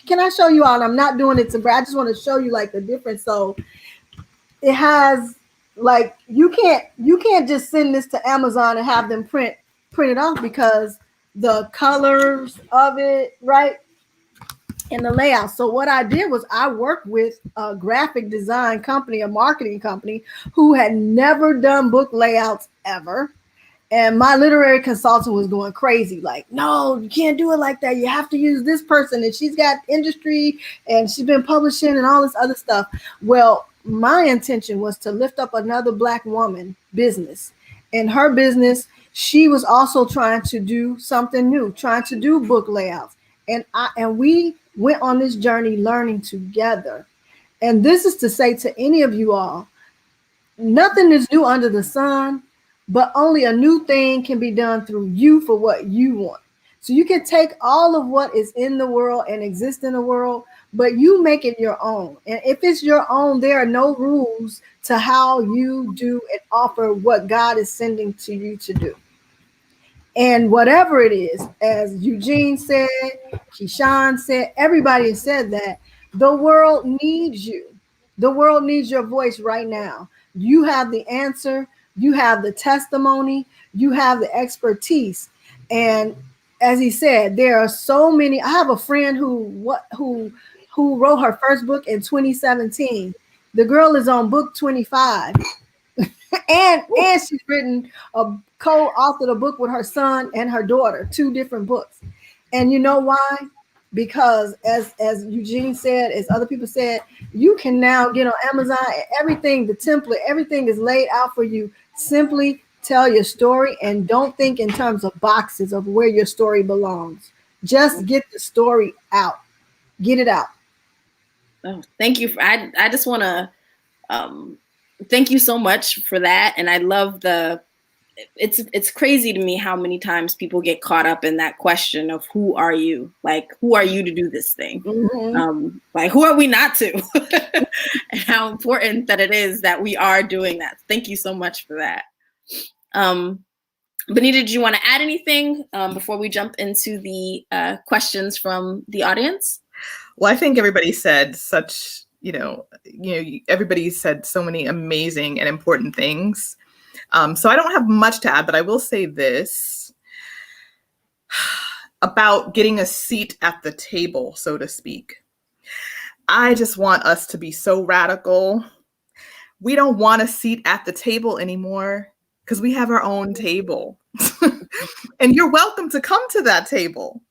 Can I show you all? I'm not doing it to brag. I just want to show you like the difference. So it has Like you can't just send this to Amazon and have them print it off, because the colors of it, right? And the layout. So what I did was I worked with a graphic design company, a marketing company, who had never done book layouts ever. And my literary consultant was going crazy, like, no, you can't do it like that. You have to use this person, and she's got industry, and she's been publishing and all this other stuff. Well, my intention was to lift up another Black woman business. In her business, she was also trying to do something new, trying to do book layouts. And we went on this journey learning together. And this is to say to any of you all, nothing is new under the sun, but only a new thing can be done through you for what you want. So you can take all of what is in the world and exist in the world, but you make it your own. And if it's your own, there are no rules to how you do and offer what God is sending to you to do. And whatever it is, as Eugene said, Keshawn said, everybody has said that the world needs you. The world needs your voice right now. You have the answer. You have the testimony. You have the expertise. And as he said, there are so many. I have a friend who wrote her first book in 2017. The girl is on book 25. and she's written a co-authored a book with her son and her daughter, 2 different books. And you know why? Because as Eugene said, as other people said, you can now get on Amazon, everything, the template, everything is laid out for you. Simply tell your story and don't think in terms of boxes of where your story belongs. Just get the story out. Get it out. Oh, thank you. I just want to thank you so much for that. And I love it's crazy to me how many times people get caught up in that question of who are you? Like, who are you to do this thing? Mm-hmm. Like, who are we not to? And how important that it is that we are doing that. Thank you so much for that. Bonita, did you want to add anything before we jump into the questions from the audience? Well, I think everybody said such, everybody said so many amazing and important things. So I don't have much to add, but I will say this about getting a seat at the table, so to speak. I just want us to be so radical. We don't want a seat at the table anymore because we have our own table. And you're welcome to come to that table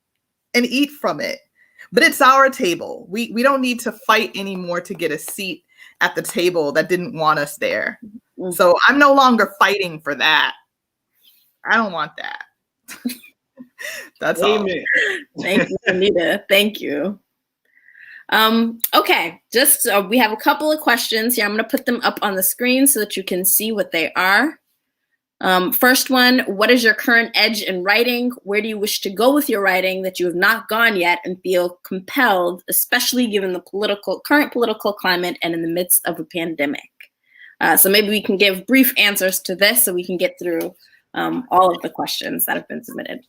and eat from it. But it's our table. We don't need to fight anymore to get a seat at the table that didn't want us there. So I'm no longer fighting for that. I don't want that. That's Amen. all. Thank you, Bonita. Thank you. Okay, just we have a couple of questions here. I'm going to put them up on the screen so that you can see what they are. First one, what is your current edge in writing? Where do you wish to go with your writing that you have not gone yet and feel compelled, especially given the current political climate and in the midst of a pandemic? So maybe we can give brief answers to this so we can get through all of the questions that have been submitted.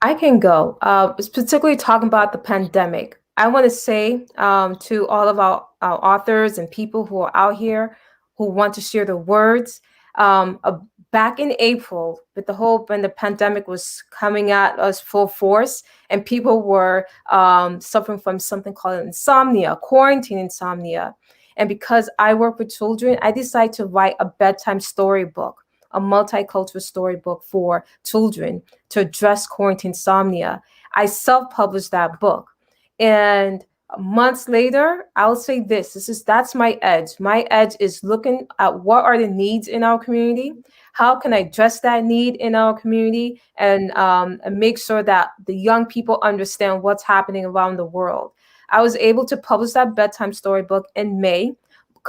I can go. Particularly talking about the pandemic. I want to say to all of our authors and people who are out here who want to share the words, back in April, when the pandemic was coming at us full force and people were suffering from something called insomnia, quarantine insomnia. And because I work with children, I decided to write a bedtime storybook, a multicultural storybook for children to address quarantine insomnia. I self-published that book. And months later, I'll say that's my edge. My edge is looking at what are the needs in our community. How can I address that need in our community and make sure that the young people understand what's happening around the world. I was able to publish that bedtime storybook in May.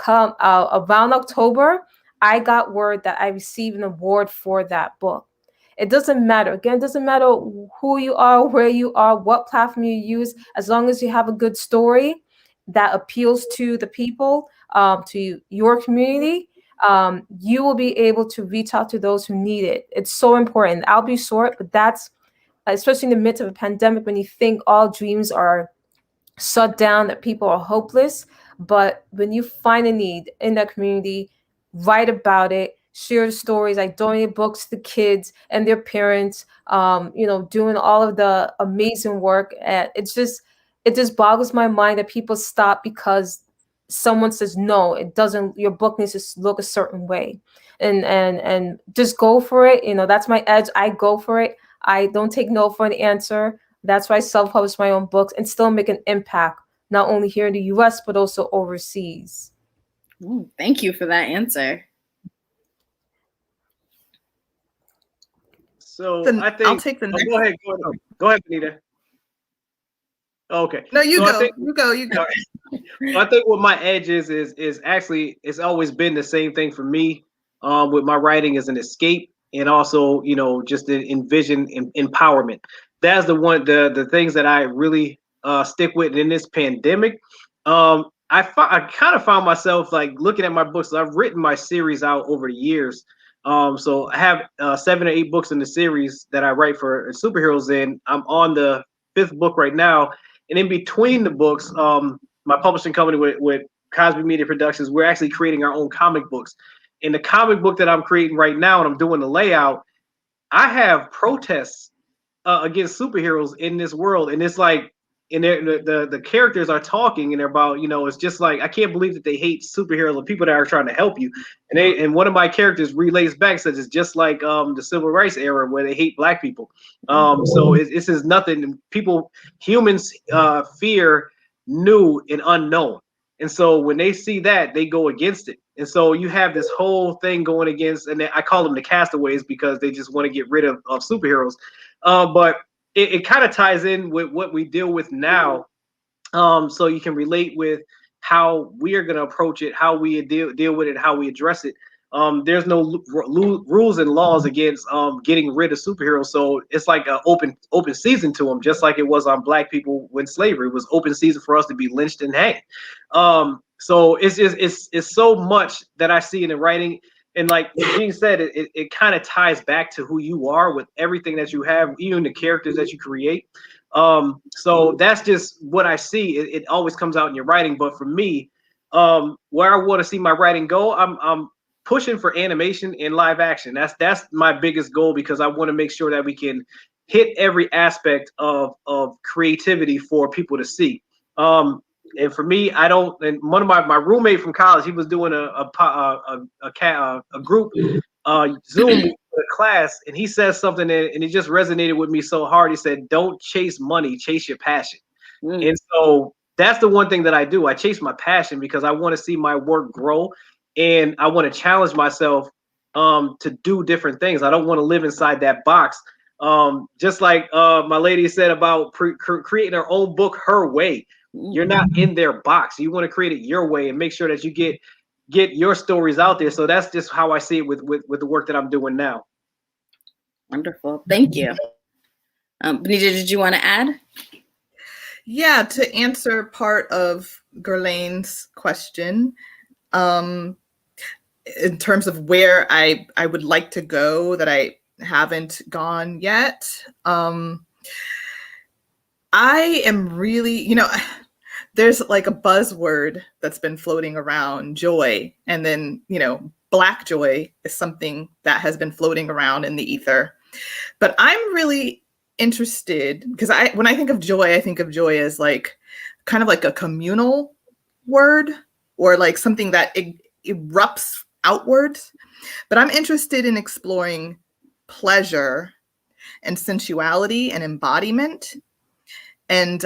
Around October, I got word that I received an award for that book. It doesn't matter. Again, it doesn't matter who you are, where you are, what platform you use, as long as you have a good story that appeals to the people, to your community, you will be able to reach out to those who need it. It's so important. I'll be short, but that's, especially in the midst of a pandemic, when you think all dreams are shut down, that people are hopeless. But when you find a need in that community, write about it, share stories. I donate books to kids and their parents, doing all of the amazing work. And it just boggles my mind that people stop because someone says, no, it doesn't, your book needs to look a certain way. And just go for it. That's my edge. I go for it. I don't take no for an answer. That's why I self-publish my own books and still make an impact, not only here in the US, but also overseas. Ooh, thank you for that answer. So Then I think I'll take the next. Go ahead, go ahead, Bonita. Okay. No, you So go. You go. I think what my edge is actually, it's always been the same thing for me. With my writing is an escape, and also just envision empowerment. That's the things that I really stick with in this pandemic. I kind of found myself like looking at my books. I've written my series out over the years. So I have 7 or 8 books in the series that I write for superheroes in. I'm on the 5th book right now, and in between the books, my publishing company with Cosby Media Productions, we're actually creating our own comic books. In the comic book that I'm creating right now, and I'm doing the layout, I have protests against superheroes in this world, and it's like, and the characters are talking, and they're about, it's just like, I can't believe that they hate superheroes or people that are trying to help you. And one of my characters relays back, says it's just like the civil rights era where they hate black people. So this is nothing. Humans fear new and unknown. And so when they see that, they go against it. And so you have this whole thing going against, and I call them the castaways because they just want to get rid of superheroes. But it kind of ties in with what we deal with now. So you can relate with how we are going to approach it, how we deal with it, how we address it. There's no rules and laws against getting rid of superheroes. So it's like an open season to them, just like it was on black people when slavery. It was open season for us to be lynched and hanged. So it's so much that I see in the writing. And like Eugene said, it kind of ties back to who you are with everything that you have, even the characters that you create. So that's just what I see. It always comes out in your writing. But for me, where I want to see my writing go, I'm pushing for animation and live action. That's my biggest goal, because I want to make sure that we can hit every aspect of creativity for people to see. And for me, I don't. And one of my roommate from college, he was doing a group Zoom class, and he said something, and it just resonated with me so hard. He said, "Don't chase money, chase your passion." And so that's the one thing that I do. I chase my passion because I want to see my work grow, and I want to challenge myself to do different things. I don't want to live inside that box. Just like my lady said about creating her own book her way. You're not in their box. You want to create it your way and make sure that you get your stories out there. So that's just how I see it with the work that I'm doing now. Wonderful. Thank you. Bonita, did you want to add? Yeah, to answer part of Ghislaine's question, in terms of where I would like to go that I haven't gone yet, I am really, there's like a buzzword that's been floating around, joy. And then, Black joy is something that has been floating around in the ether. But I'm really interested, because when I think of joy as like kind of like a communal word, or like something that erupts outwards. But I'm interested in exploring pleasure and sensuality and embodiment, and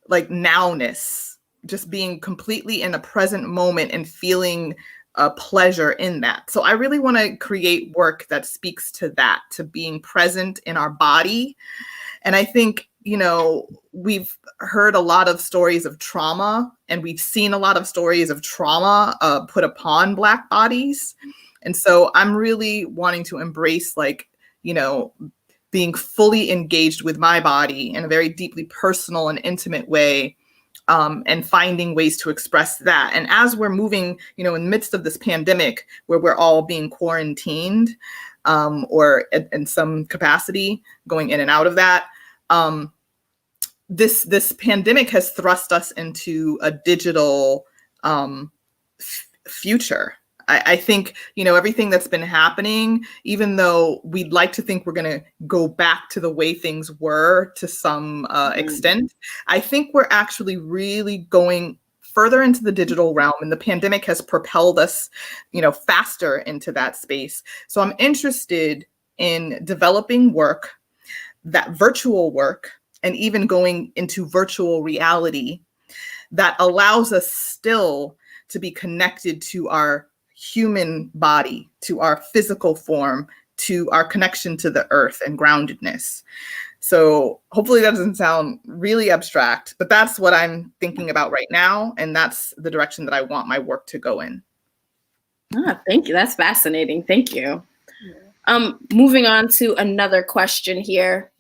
like nowness, just being completely in a present moment and feeling pleasure in that. So I really want to create work that speaks to that, to being present in our body. And I think, we've heard a lot of stories of trauma, and we've seen a lot of stories of trauma put upon Black bodies. And so I'm really wanting to embrace, being fully engaged with my body in a very deeply personal and intimate way, and finding ways to express that. And as we're moving, in the midst of this pandemic where we're all being quarantined, or in some capacity going in and out of that, this pandemic has thrust us into a digital future. I think, everything that's been happening, even though we'd like to think we're going to go back to the way things were to some extent, I think we're actually really going further into the digital realm, and the pandemic has propelled us, faster into that space. So I'm interested in developing work, that virtual work, and even going into virtual reality that allows us still to be connected to our human body, to our physical form, to our connection to the earth and groundedness. So hopefully that doesn't sound really abstract, but that's what I'm thinking about right now. And that's the direction that I want my work to go in. Thank you. That's fascinating. Thank you. Moving on to another question here.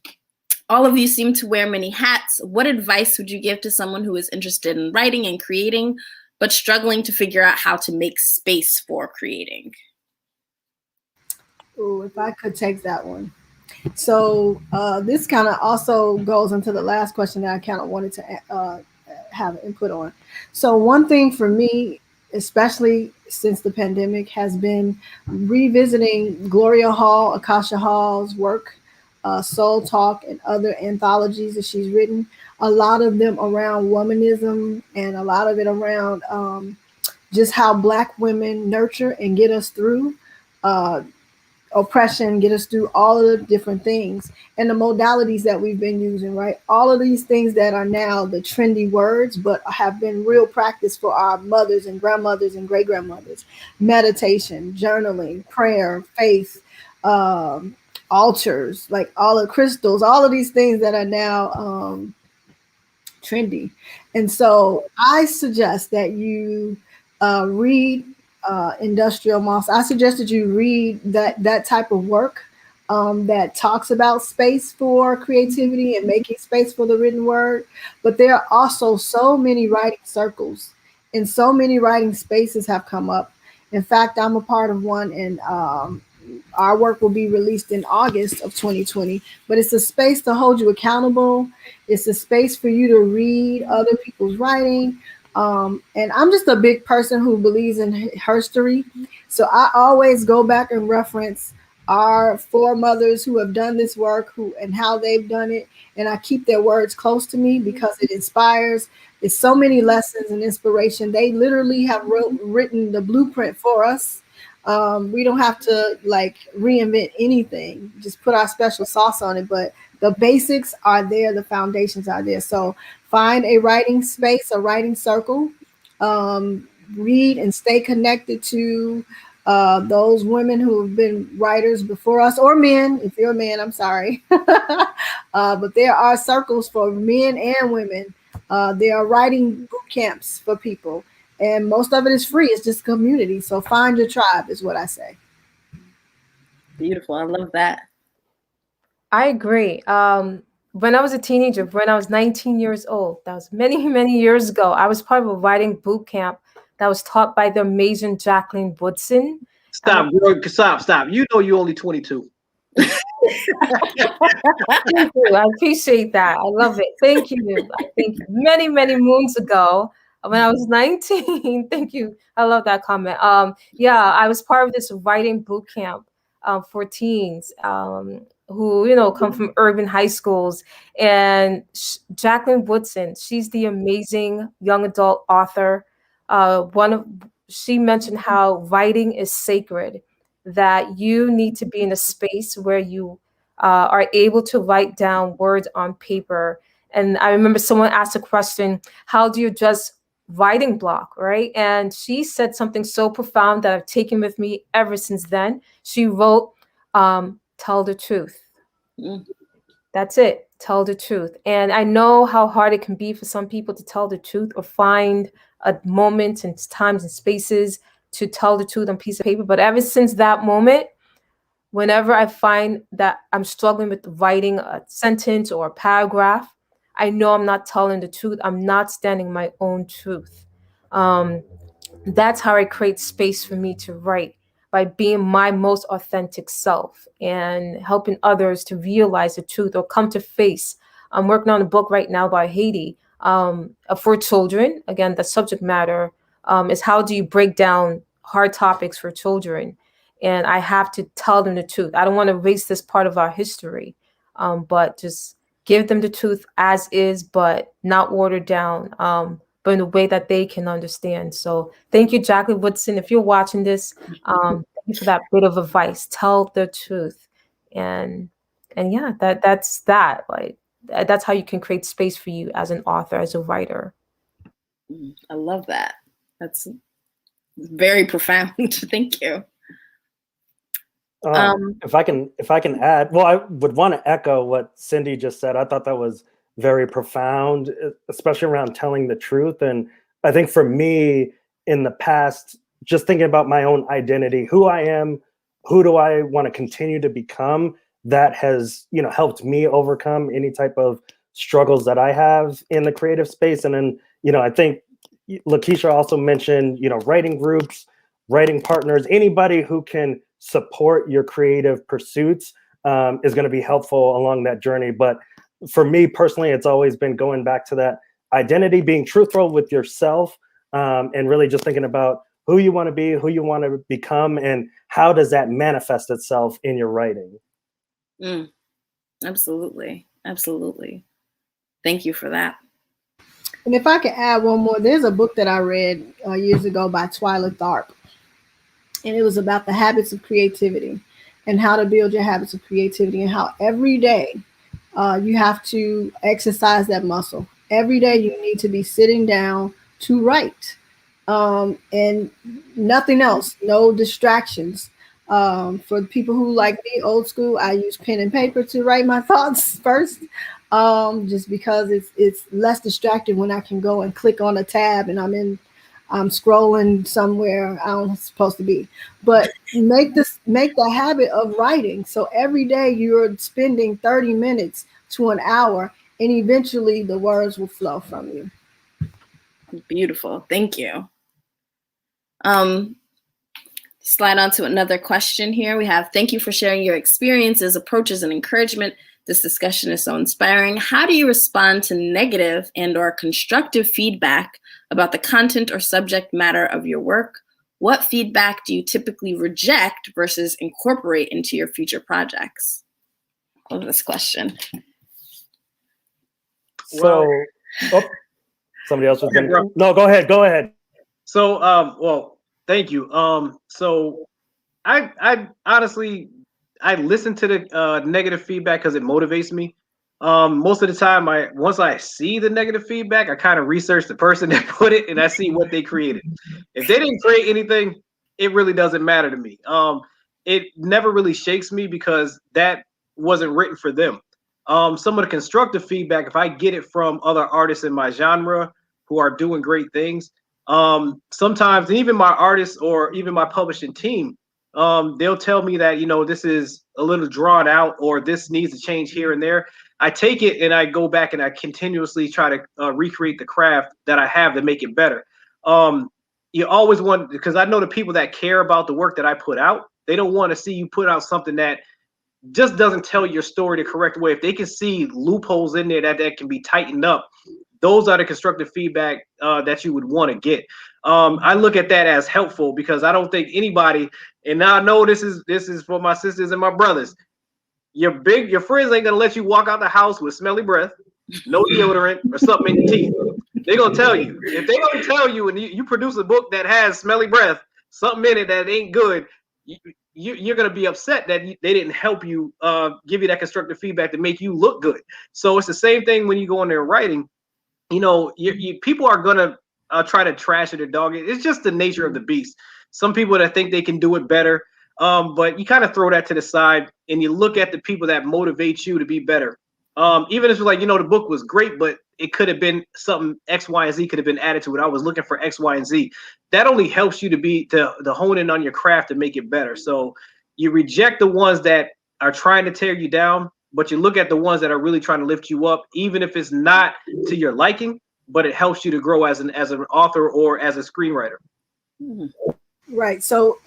All of you seem to wear many hats. What advice would you give to someone who is interested in writing and creating, but struggling to figure out how to make space for creating? Oh, if I could take that one. So this kind of also goes into the last question that I kind of wanted to have input on. So one thing for me, especially since the pandemic, has been revisiting Gloria Hall, Akasha Hall's work, Soul Talk, and other anthologies that she's written. A lot of them around womanism, and a lot of it around just how Black women nurture and get us through oppression, get us through all of the different things and the modalities that we've been using, right? All of these things that are now the trendy words, but have been real practice for our mothers and grandmothers and great grandmothers. Meditation, journaling, prayer, faith, altars, like all the crystals, all of these things that are now trendy. And so I suggest that you read Industrial Moss. I suggested you read that type of work that talks about space for creativity and making space for the written word. But there are also so many writing circles and so many writing spaces have come up. In fact, I'm a part of one, and our work will be released in August of 2020. But it's a space to hold you accountable. It's a space for you to read other people's writing. And I'm just a big person who believes in history. So I always go back and reference our foremothers who have done this work, and how they've done it. And I keep their words close to me because it inspires. It's so many lessons and inspiration. They literally have written the blueprint for us. We don't have to reinvent anything, just put our special sauce on it. But the basics are there, the foundations are there. So find a writing space, a writing circle, read and stay connected to those women who have been writers before us, or men. If you're a man, I'm sorry. But there are circles for men and women. There are writing boot camps for people. And most of it is free. It's just community. So find your tribe is what I say. Beautiful. I love that. I agree. When I was a teenager, when I was 19 years old, that was many, many years ago, I was part of a writing boot camp that was taught by the amazing Jacqueline Woodson. Stop. You know you're only 22. Thank you. I appreciate that. I love it. Thank you. I think many, many moons ago, when I was 19, thank you. I love that comment. Yeah, I was part of this writing boot camp for teens who come from urban high schools. And Jacqueline Woodson, she's the amazing young adult author. She mentioned how writing is sacred, that you need to be in a space where you are able to write down words on paper. And I remember someone asked a question, how do you address writing block, right? And she said something so profound that I've taken with me ever since then. She wrote, tell the truth. That's it. Tell the truth. And I know how hard it can be for some people to tell the truth or find a moment and times and spaces to tell the truth on a piece of paper. But ever since that moment, whenever I find that I'm struggling with writing a sentence or a paragraph, I know I'm not telling the truth. I'm not standing my own truth. That's how I create space for me to write, by being my most authentic self and helping others to realize the truth or come to face I'm working on a book right now about Haiti for children. Again, the subject matter is how do you break down hard topics for children? And I have to tell them the truth. I don't want to erase this part of our history, but just give them the truth as is, but not watered down, but in a way that they can understand. So thank you, Jacqueline Woodson. If you're watching this, thank you for that bit of advice. Tell the truth. And yeah, that's that. Like that's how you can create space for you as an author, as a writer. I love that. That's very profound. Thank you. If I can add, well, I would want to echo what Cindy just said. I thought that was very profound, especially around telling the truth. And I think for me in the past, just thinking about my own identity, who I am, who do I want to continue to become, that has, helped me overcome any type of struggles that I have in the creative space. And then, I think Lakeisha also mentioned, writing groups, writing partners, anybody who can support your creative pursuits is going to be helpful along that journey. But for me personally, it's always been going back to that identity, being truthful with yourself, and really just thinking about who you want to be, who you want to become, and how does that manifest itself in your writing. Absolutely. Absolutely. Thank you for that. And if I could add one more, there's a book that I read years ago by Twyla Tharp. And it was about the habits of creativity and how to build your habits of creativity, and how every day you have to exercise that muscle. Every day you need to be sitting down to write, and nothing else, no distractions. For people who like me, old school, I use pen and paper to write my thoughts first, just because it's less distracting when I can go and click on a tab and I'm scrolling somewhere I'm supposed to be. But make the habit of writing. So every day you're spending 30 minutes to an hour, and eventually the words will flow from you. Beautiful. Thank you. Slide on to another question here. We have, thank you for sharing your experiences, approaches, and encouragement. This discussion is so inspiring. How do you respond to negative and/or constructive feedback about the content or subject matter of your work? What feedback do you typically reject versus incorporate into your future projects? I love this question. So, somebody else was going to. No, go ahead. So, well, thank you. So I honestly, I listen to the negative feedback because it motivates me. Most of the time, once I see the negative feedback, I kind of research the person that put it, and I see what they created. If they didn't create anything, it really doesn't matter to me. It never really shakes me because that wasn't written for them. Some of the constructive feedback, if I get it from other artists in my genre who are doing great things, sometimes even my artists or even my publishing team, they'll tell me that, this is a little drawn out or this needs to change here and there. I take it and I go back and I continuously try to recreate the craft that I have to make it better. You always want, because I know the people that care about the work that I put out, they don't want to see you put out something that just doesn't tell your story the correct way. If they can see loopholes in there that can be tightened up, those are the constructive feedback that you would want to get. I look at that as helpful because I don't think anybody, and now I know this is for my sisters and my brothers. Your friends ain't gonna let you walk out the house with smelly breath, no deodorant, or something in your teeth. They're gonna tell you. If they don't tell you and you produce a book that has smelly breath, something in it that ain't good, you're gonna be upset that they didn't help you give you that constructive feedback to make you look good. So it's the same thing when you go in there writing. People are gonna try to trash it or dog it. It's just the nature of the beast. Some people that think they can do it better, but you kind of throw that to the side and you look at the people that motivate you to be better. Even if it's like, the book was great, but it could have been something X, Y, and Z could have been added to it. I was looking for X, Y, and Z. That only helps you to hone in on your craft and make it better. So you reject the ones that are trying to tear you down, but you look at the ones that are really trying to lift you up, even if it's not to your liking, but it helps you to grow as an author or as a screenwriter. Right. So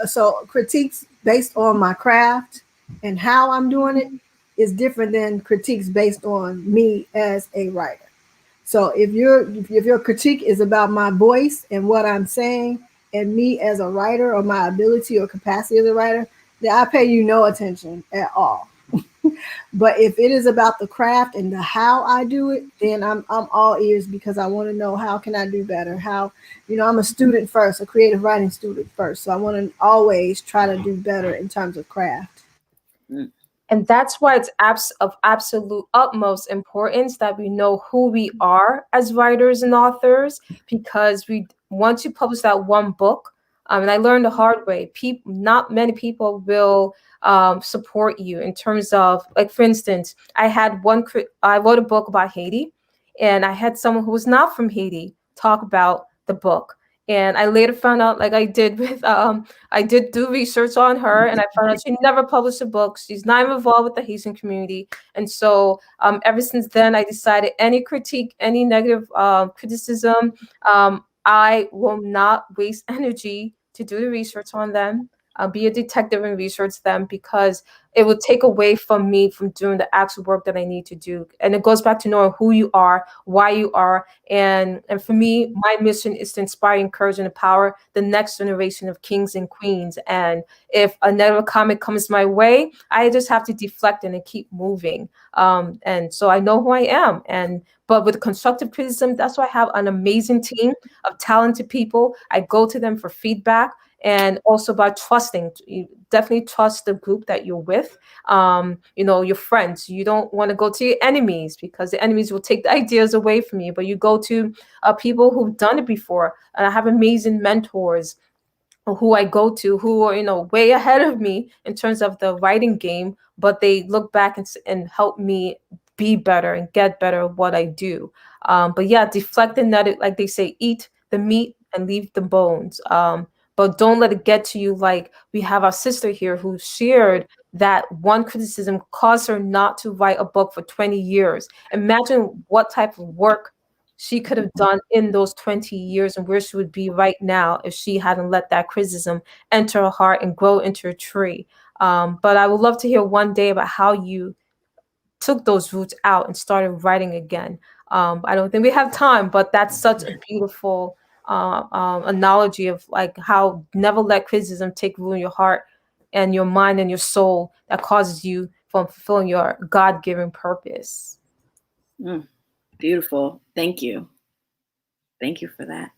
critiques based on my craft and how I'm doing it, is different than critiques based on me as a writer. So if your critique is about my voice and what I'm saying and me as a writer or my ability or capacity as a writer, then I pay you no attention at all. But if it is about the craft and the how I do it, then I'm all ears, because I want to know how can I do better. How, I'm a student first, a creative writing student first. So I want to always try to do better in terms of craft. And that's why it's of absolute utmost importance that we know who we are as writers and authors, because once you publish that one book, and I learned the hard way, not many people will support you in terms of, like, for instance, I wrote a book about Haiti, and I had someone who was not from Haiti talk about the book. And I later found out, like I did with, I did do research on her, and I found out she never published a book. She's not even involved with the Haitian community. And so ever since then, I decided any critique, any negative criticism, I will not waste energy to do the research on them. Be a detective and research them, because it will take away from me from doing the actual work that I need to do. And it goes back to knowing who you are, why you are. And for me, my mission is to inspire, encourage, and empower the next generation of kings and queens. And if a negative comment comes my way, I just have to deflect it and keep moving. And so I know who I am. But with constructive criticism, that's why I have an amazing team of talented people. I go to them for feedback. And also by trusting, you definitely trust the group that you're with, your friends. You don't want to go to your enemies, because the enemies will take the ideas away from you, but you go to people who've done it before. And I have amazing mentors who I go to, who are, way ahead of me in terms of the writing game, but they look back and help me be better and get better at what I do. But yeah, deflecting that, like they say, eat the meat and leave the bones. But don't let it get to you. Like, we have our sister here who shared that one criticism caused her not to write a book for 20 years. Imagine what type of work she could have done in those 20 years and where she would be right now if she hadn't let that criticism enter her heart and grow into a tree. But I would love to hear one day about how you took those roots out and started writing again. I don't think we have time, but that's such a beautiful analogy of, like, how never let criticism take root in your heart and your mind and your soul that causes you from fulfilling your God-given purpose. Beautiful. Thank you. Thank you for that.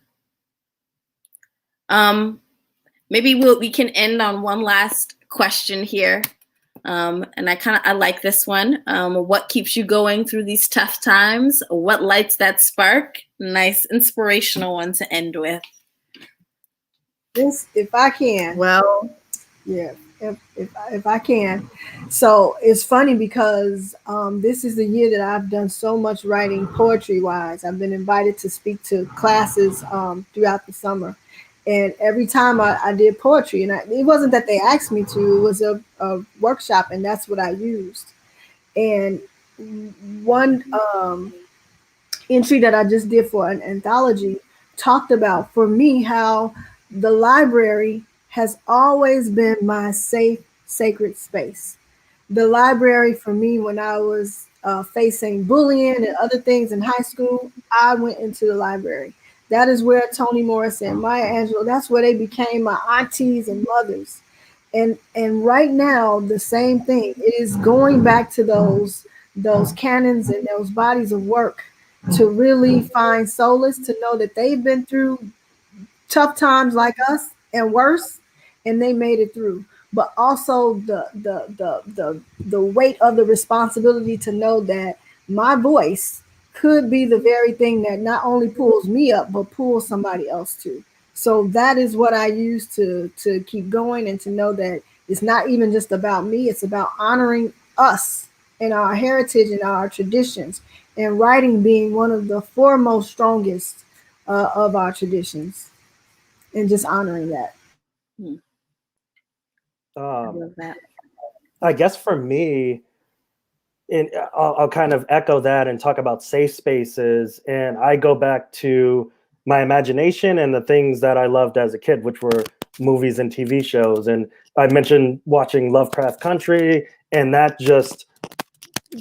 Maybe we can end on one last question here. And I like this one. What keeps you going through these tough times? What lights that spark? Nice inspirational one to end with. This, if I can. Well, yeah, if I can. So it's funny because this is the year that I've done so much writing poetry wise. I've been invited to speak to classes throughout the summer. And every time I did poetry, and it wasn't that they asked me to, it was a workshop, and that's what I used. And one entry that I just did for an anthology talked about, for me, how the library has always been my safe, sacred space. The library for me, when I was facing bullying and other things in high school, I went into the library. That is where Toni Morrison, Maya Angelou, that's where they became my aunties and mothers. And right now, the same thing. It is going back to those canons and those bodies of work to really find solace, to know that they've been through tough times like us and worse, and they made it through. But also the weight of the responsibility to know that my voice could be the very thing that not only pulls me up, but pulls somebody else too. So that is what I use to keep going, and to know that it's not even just about me, it's about honoring us and our heritage and our traditions, and writing being one of the foremost, strongest of our traditions, and just honoring that. I love that. I guess for me, and I'll kind of echo that and talk about safe spaces. And I go back to my imagination and the things that I loved as a kid, which were movies and TV shows. And I mentioned watching Lovecraft Country, and that just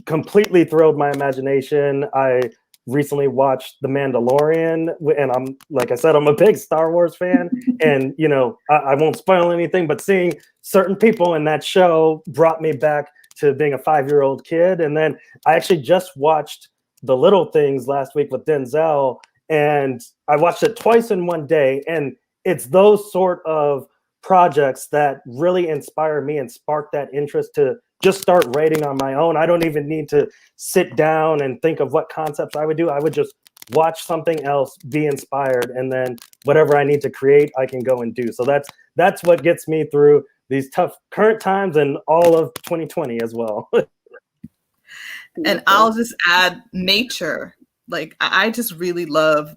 completely thrilled my imagination. I recently watched The Mandalorian, and I'm, like I said, I'm a big Star Wars fan. And, you know, I won't spoil anything, but seeing certain people in that show brought me back to being a 5-year-old kid. And then I actually just watched The Little Things last week with Denzel, and I watched it twice in one day. And it's those sort of projects that really inspire me and spark that interest to just start writing on my own. I don't even need to sit down and think of what concepts I would do. I would just watch something else, be inspired, and then whatever I need to create, I can go and do. So that's what gets me through these tough current times and all of 2020 as well. And I'll just add nature. Like, I just really love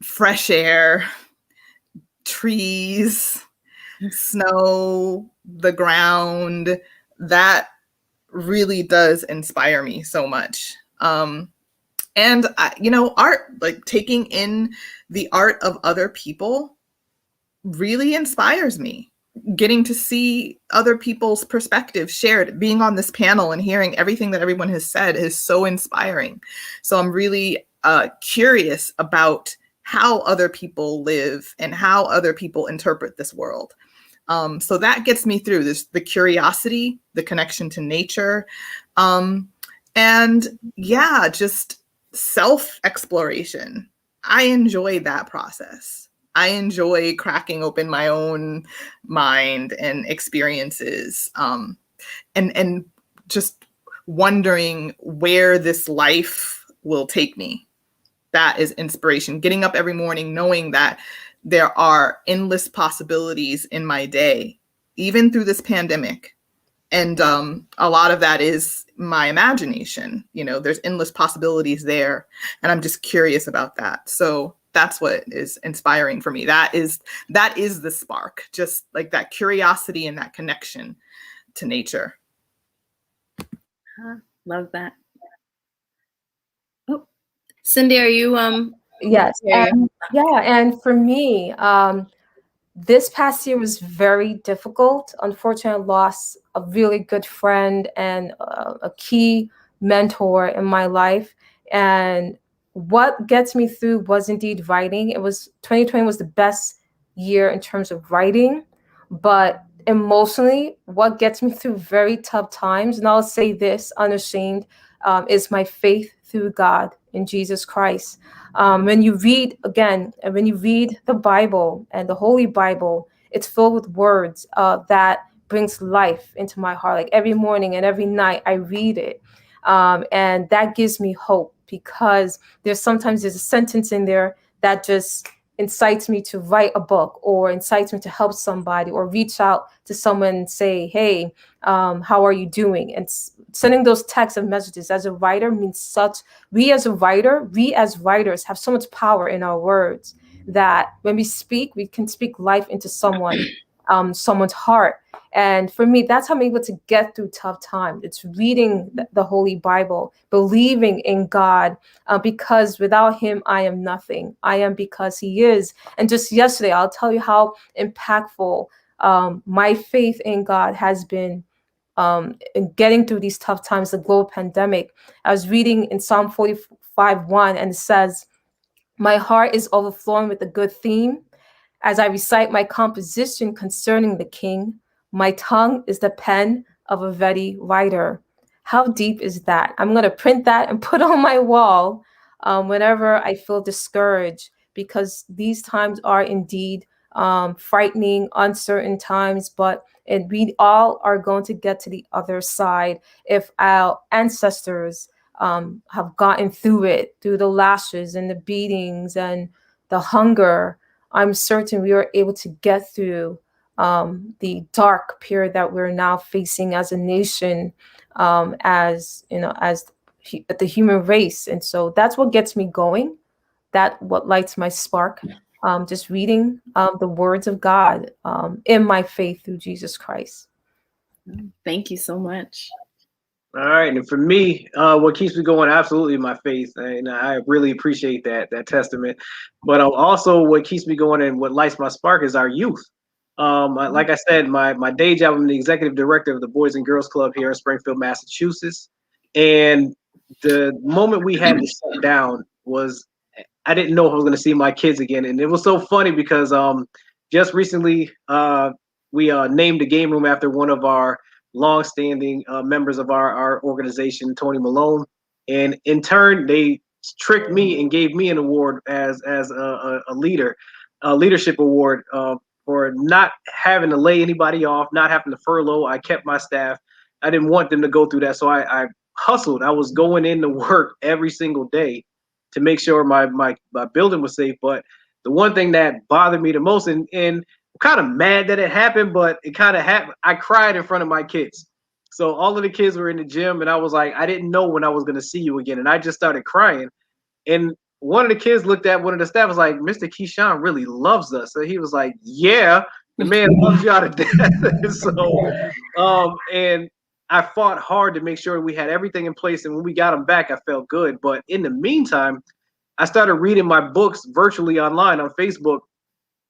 fresh air, trees, snow, the ground. That really does inspire me so much. And you know, art, like taking in the art of other people really inspires me. Getting to see other people's perspectives shared, being on this panel and hearing everything that everyone has said is so inspiring. So I'm really curious about how other people live and how other people interpret this world. So that gets me through this, the curiosity, the connection to nature, and yeah, just self-exploration. I enjoy that process. I enjoy cracking open my own mind and experiences, and just wondering where this life will take me. That is inspiration. Getting up every morning knowing that there are endless possibilities in my day, even through this pandemic. And a lot of that is my imagination. You know, there's endless possibilities there. And I'm just curious about that. So that's what is inspiring for me. That is the spark, just like that curiosity and that connection to nature. Love that. Oh, Cindy, are you Yes. And for me, this past year was very difficult. Unfortunately, I lost a really good friend and a key mentor in my life. And what gets me through was indeed writing. 2020 was the best year in terms of writing, but emotionally, what gets me through very tough times, and I'll say this unashamed, is my faith through God in Jesus Christ. When you read the Bible and the Holy Bible, it's filled with words that brings life into my heart. Like every morning and every night I read it. And that gives me hope, because there's a sentence in there that just incites me to write a book, or incites me to help somebody, or reach out to someone and say, hey, how are you doing? And sending those texts and messages as a writer means such. We as writers have so much power in our words, that when we speak, we can speak life into someone's heart. And for me, that's how I'm able to get through tough times. It's reading the Holy Bible, believing in God, because without him, I am nothing. I am because he is. And just yesterday, I'll tell you how impactful my faith in God has been in getting through these tough times, the global pandemic. I was reading in Psalm 45:1, and it says, my heart is overflowing with a good theme as I recite my composition concerning the king. My tongue is the pen of a ready writer. How deep is that? I'm going to print that and put on my wall whenever I feel discouraged, because these times are indeed frightening, uncertain times, but we all are going to get to the other side if our ancestors have gotten through it, through the lashes and the beatings and the hunger. I'm certain we are able to get through the dark period that we're now facing as a nation, as the human race. And so that's what gets me going. That's what lights my spark. Just reading the words of God in my faith through Jesus Christ. Thank you so much. All right, and for me, what keeps me going, absolutely my faith, and I really appreciate that testament. But also, what keeps me going and what lights my spark is our youth. Like I said, my day job, I'm the executive director of the Boys and Girls Club here in Springfield, Massachusetts. And the moment we had to shut down was, I didn't know if I was going to see my kids again. And it was so funny because just recently we named the game room after one of our longstanding members of our organization, Tony Malone. And in turn, they tricked me and gave me an award as a leader, a leadership award for not having to lay anybody off, not having to furlough. I kept my staff. I didn't want them to go through that. So I hustled. I was going into work every single day to make sure my building was safe. But the one thing that bothered me the most, and I'm kind of mad that it happened, but it kind of happened. I cried in front of my kids. So all of the kids were in the gym, and I was like, I didn't know when I was going to see you again. And I just started crying. And one of the kids looked at one of the staff, was like, Mr. Keshawn really loves us. So he was like, yeah, the man loves you out of death. So, and I fought hard to make sure we had everything in place. And when we got them back, I felt good. But in the meantime, I started reading my books virtually online on Facebook.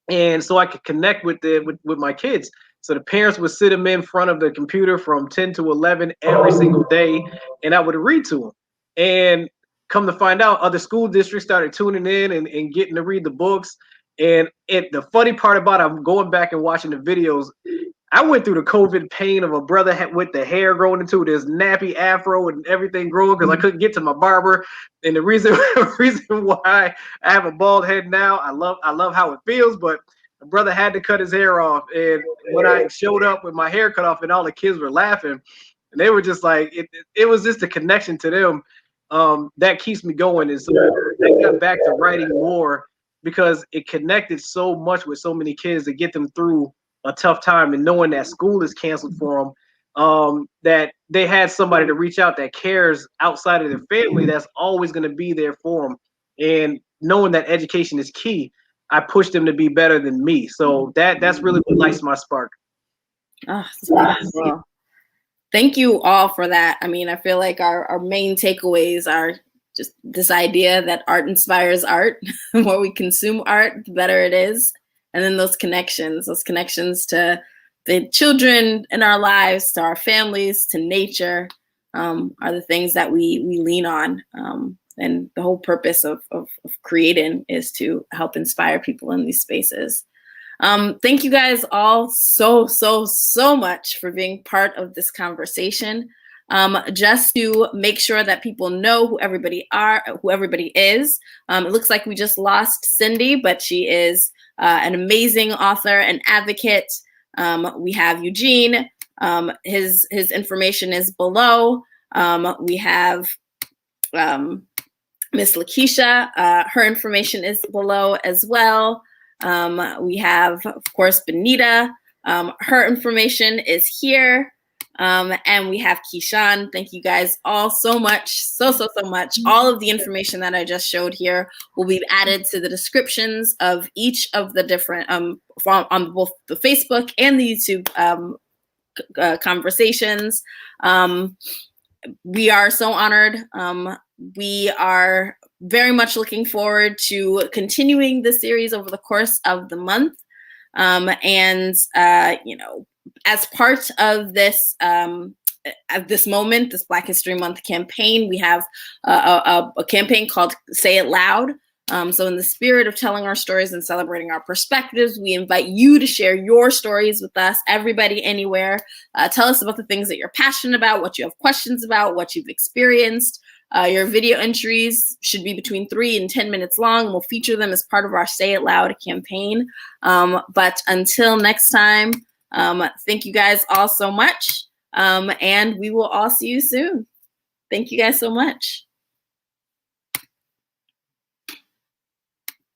And so I could connect with my kids. So the parents would sit them in front of the computer from 10 to 11 every single day, and I would read to them. And come to find out, other school districts started tuning in and getting to read the books. And the funny part about it, I'm going back and watching the videos, I went through the COVID pain of a brother with the hair growing into this nappy afro and everything growing because I couldn't get to my barber. And the reason why I have a bald head now, I love how it feels, but the brother had to cut his hair off. And when I showed up with my hair cut off, and all the kids were laughing, and they were just like, it was just a connection to them that keeps me going. And so I got back to writing more because it connected so much with so many kids to get them through a tough time, and knowing that school is canceled for them, that they had somebody to reach out that cares outside of their family, that's always going to be there for them. And knowing that education is key, I push them to be better than me. So that's really what lights my spark. Oh, well, thank you all for that. I mean, I feel like our main takeaways are just this idea that art inspires art. The more we consume art, the better it is. And then those connections to the children in our lives, to our families, to nature, are the things that we lean on. And the whole purpose of creating is to help inspire people in these spaces. Thank you guys all so much for being part of this conversation. Just to make sure that people know who everybody is. It looks like we just lost Cindy, but she is an amazing author and advocate. We have Eugene. His information is below. We have Miss Lakeisha. Her information is below as well. We have, of course, Bonita. Her information is here. And we have Keshawn. Thank you guys all so much, so much. All of the information that I just showed here will be added to the descriptions of each of the different, on both the Facebook and the YouTube conversations. We are so honored. We are very much looking forward to continuing the series over the course of the month. As part of this moment, this Black History Month campaign, we have a campaign called Say It Loud. So in the spirit of telling our stories and celebrating our perspectives, we invite you to share your stories with us, everybody, anywhere. Tell us about the things that you're passionate about, what you have questions about, what you've experienced. Your video entries should be between 3 and 10 minutes long. We'll feature them as part of our Say It Loud campaign. But until next time, thank you guys all so much. And we will all see you soon. Thank you guys so much.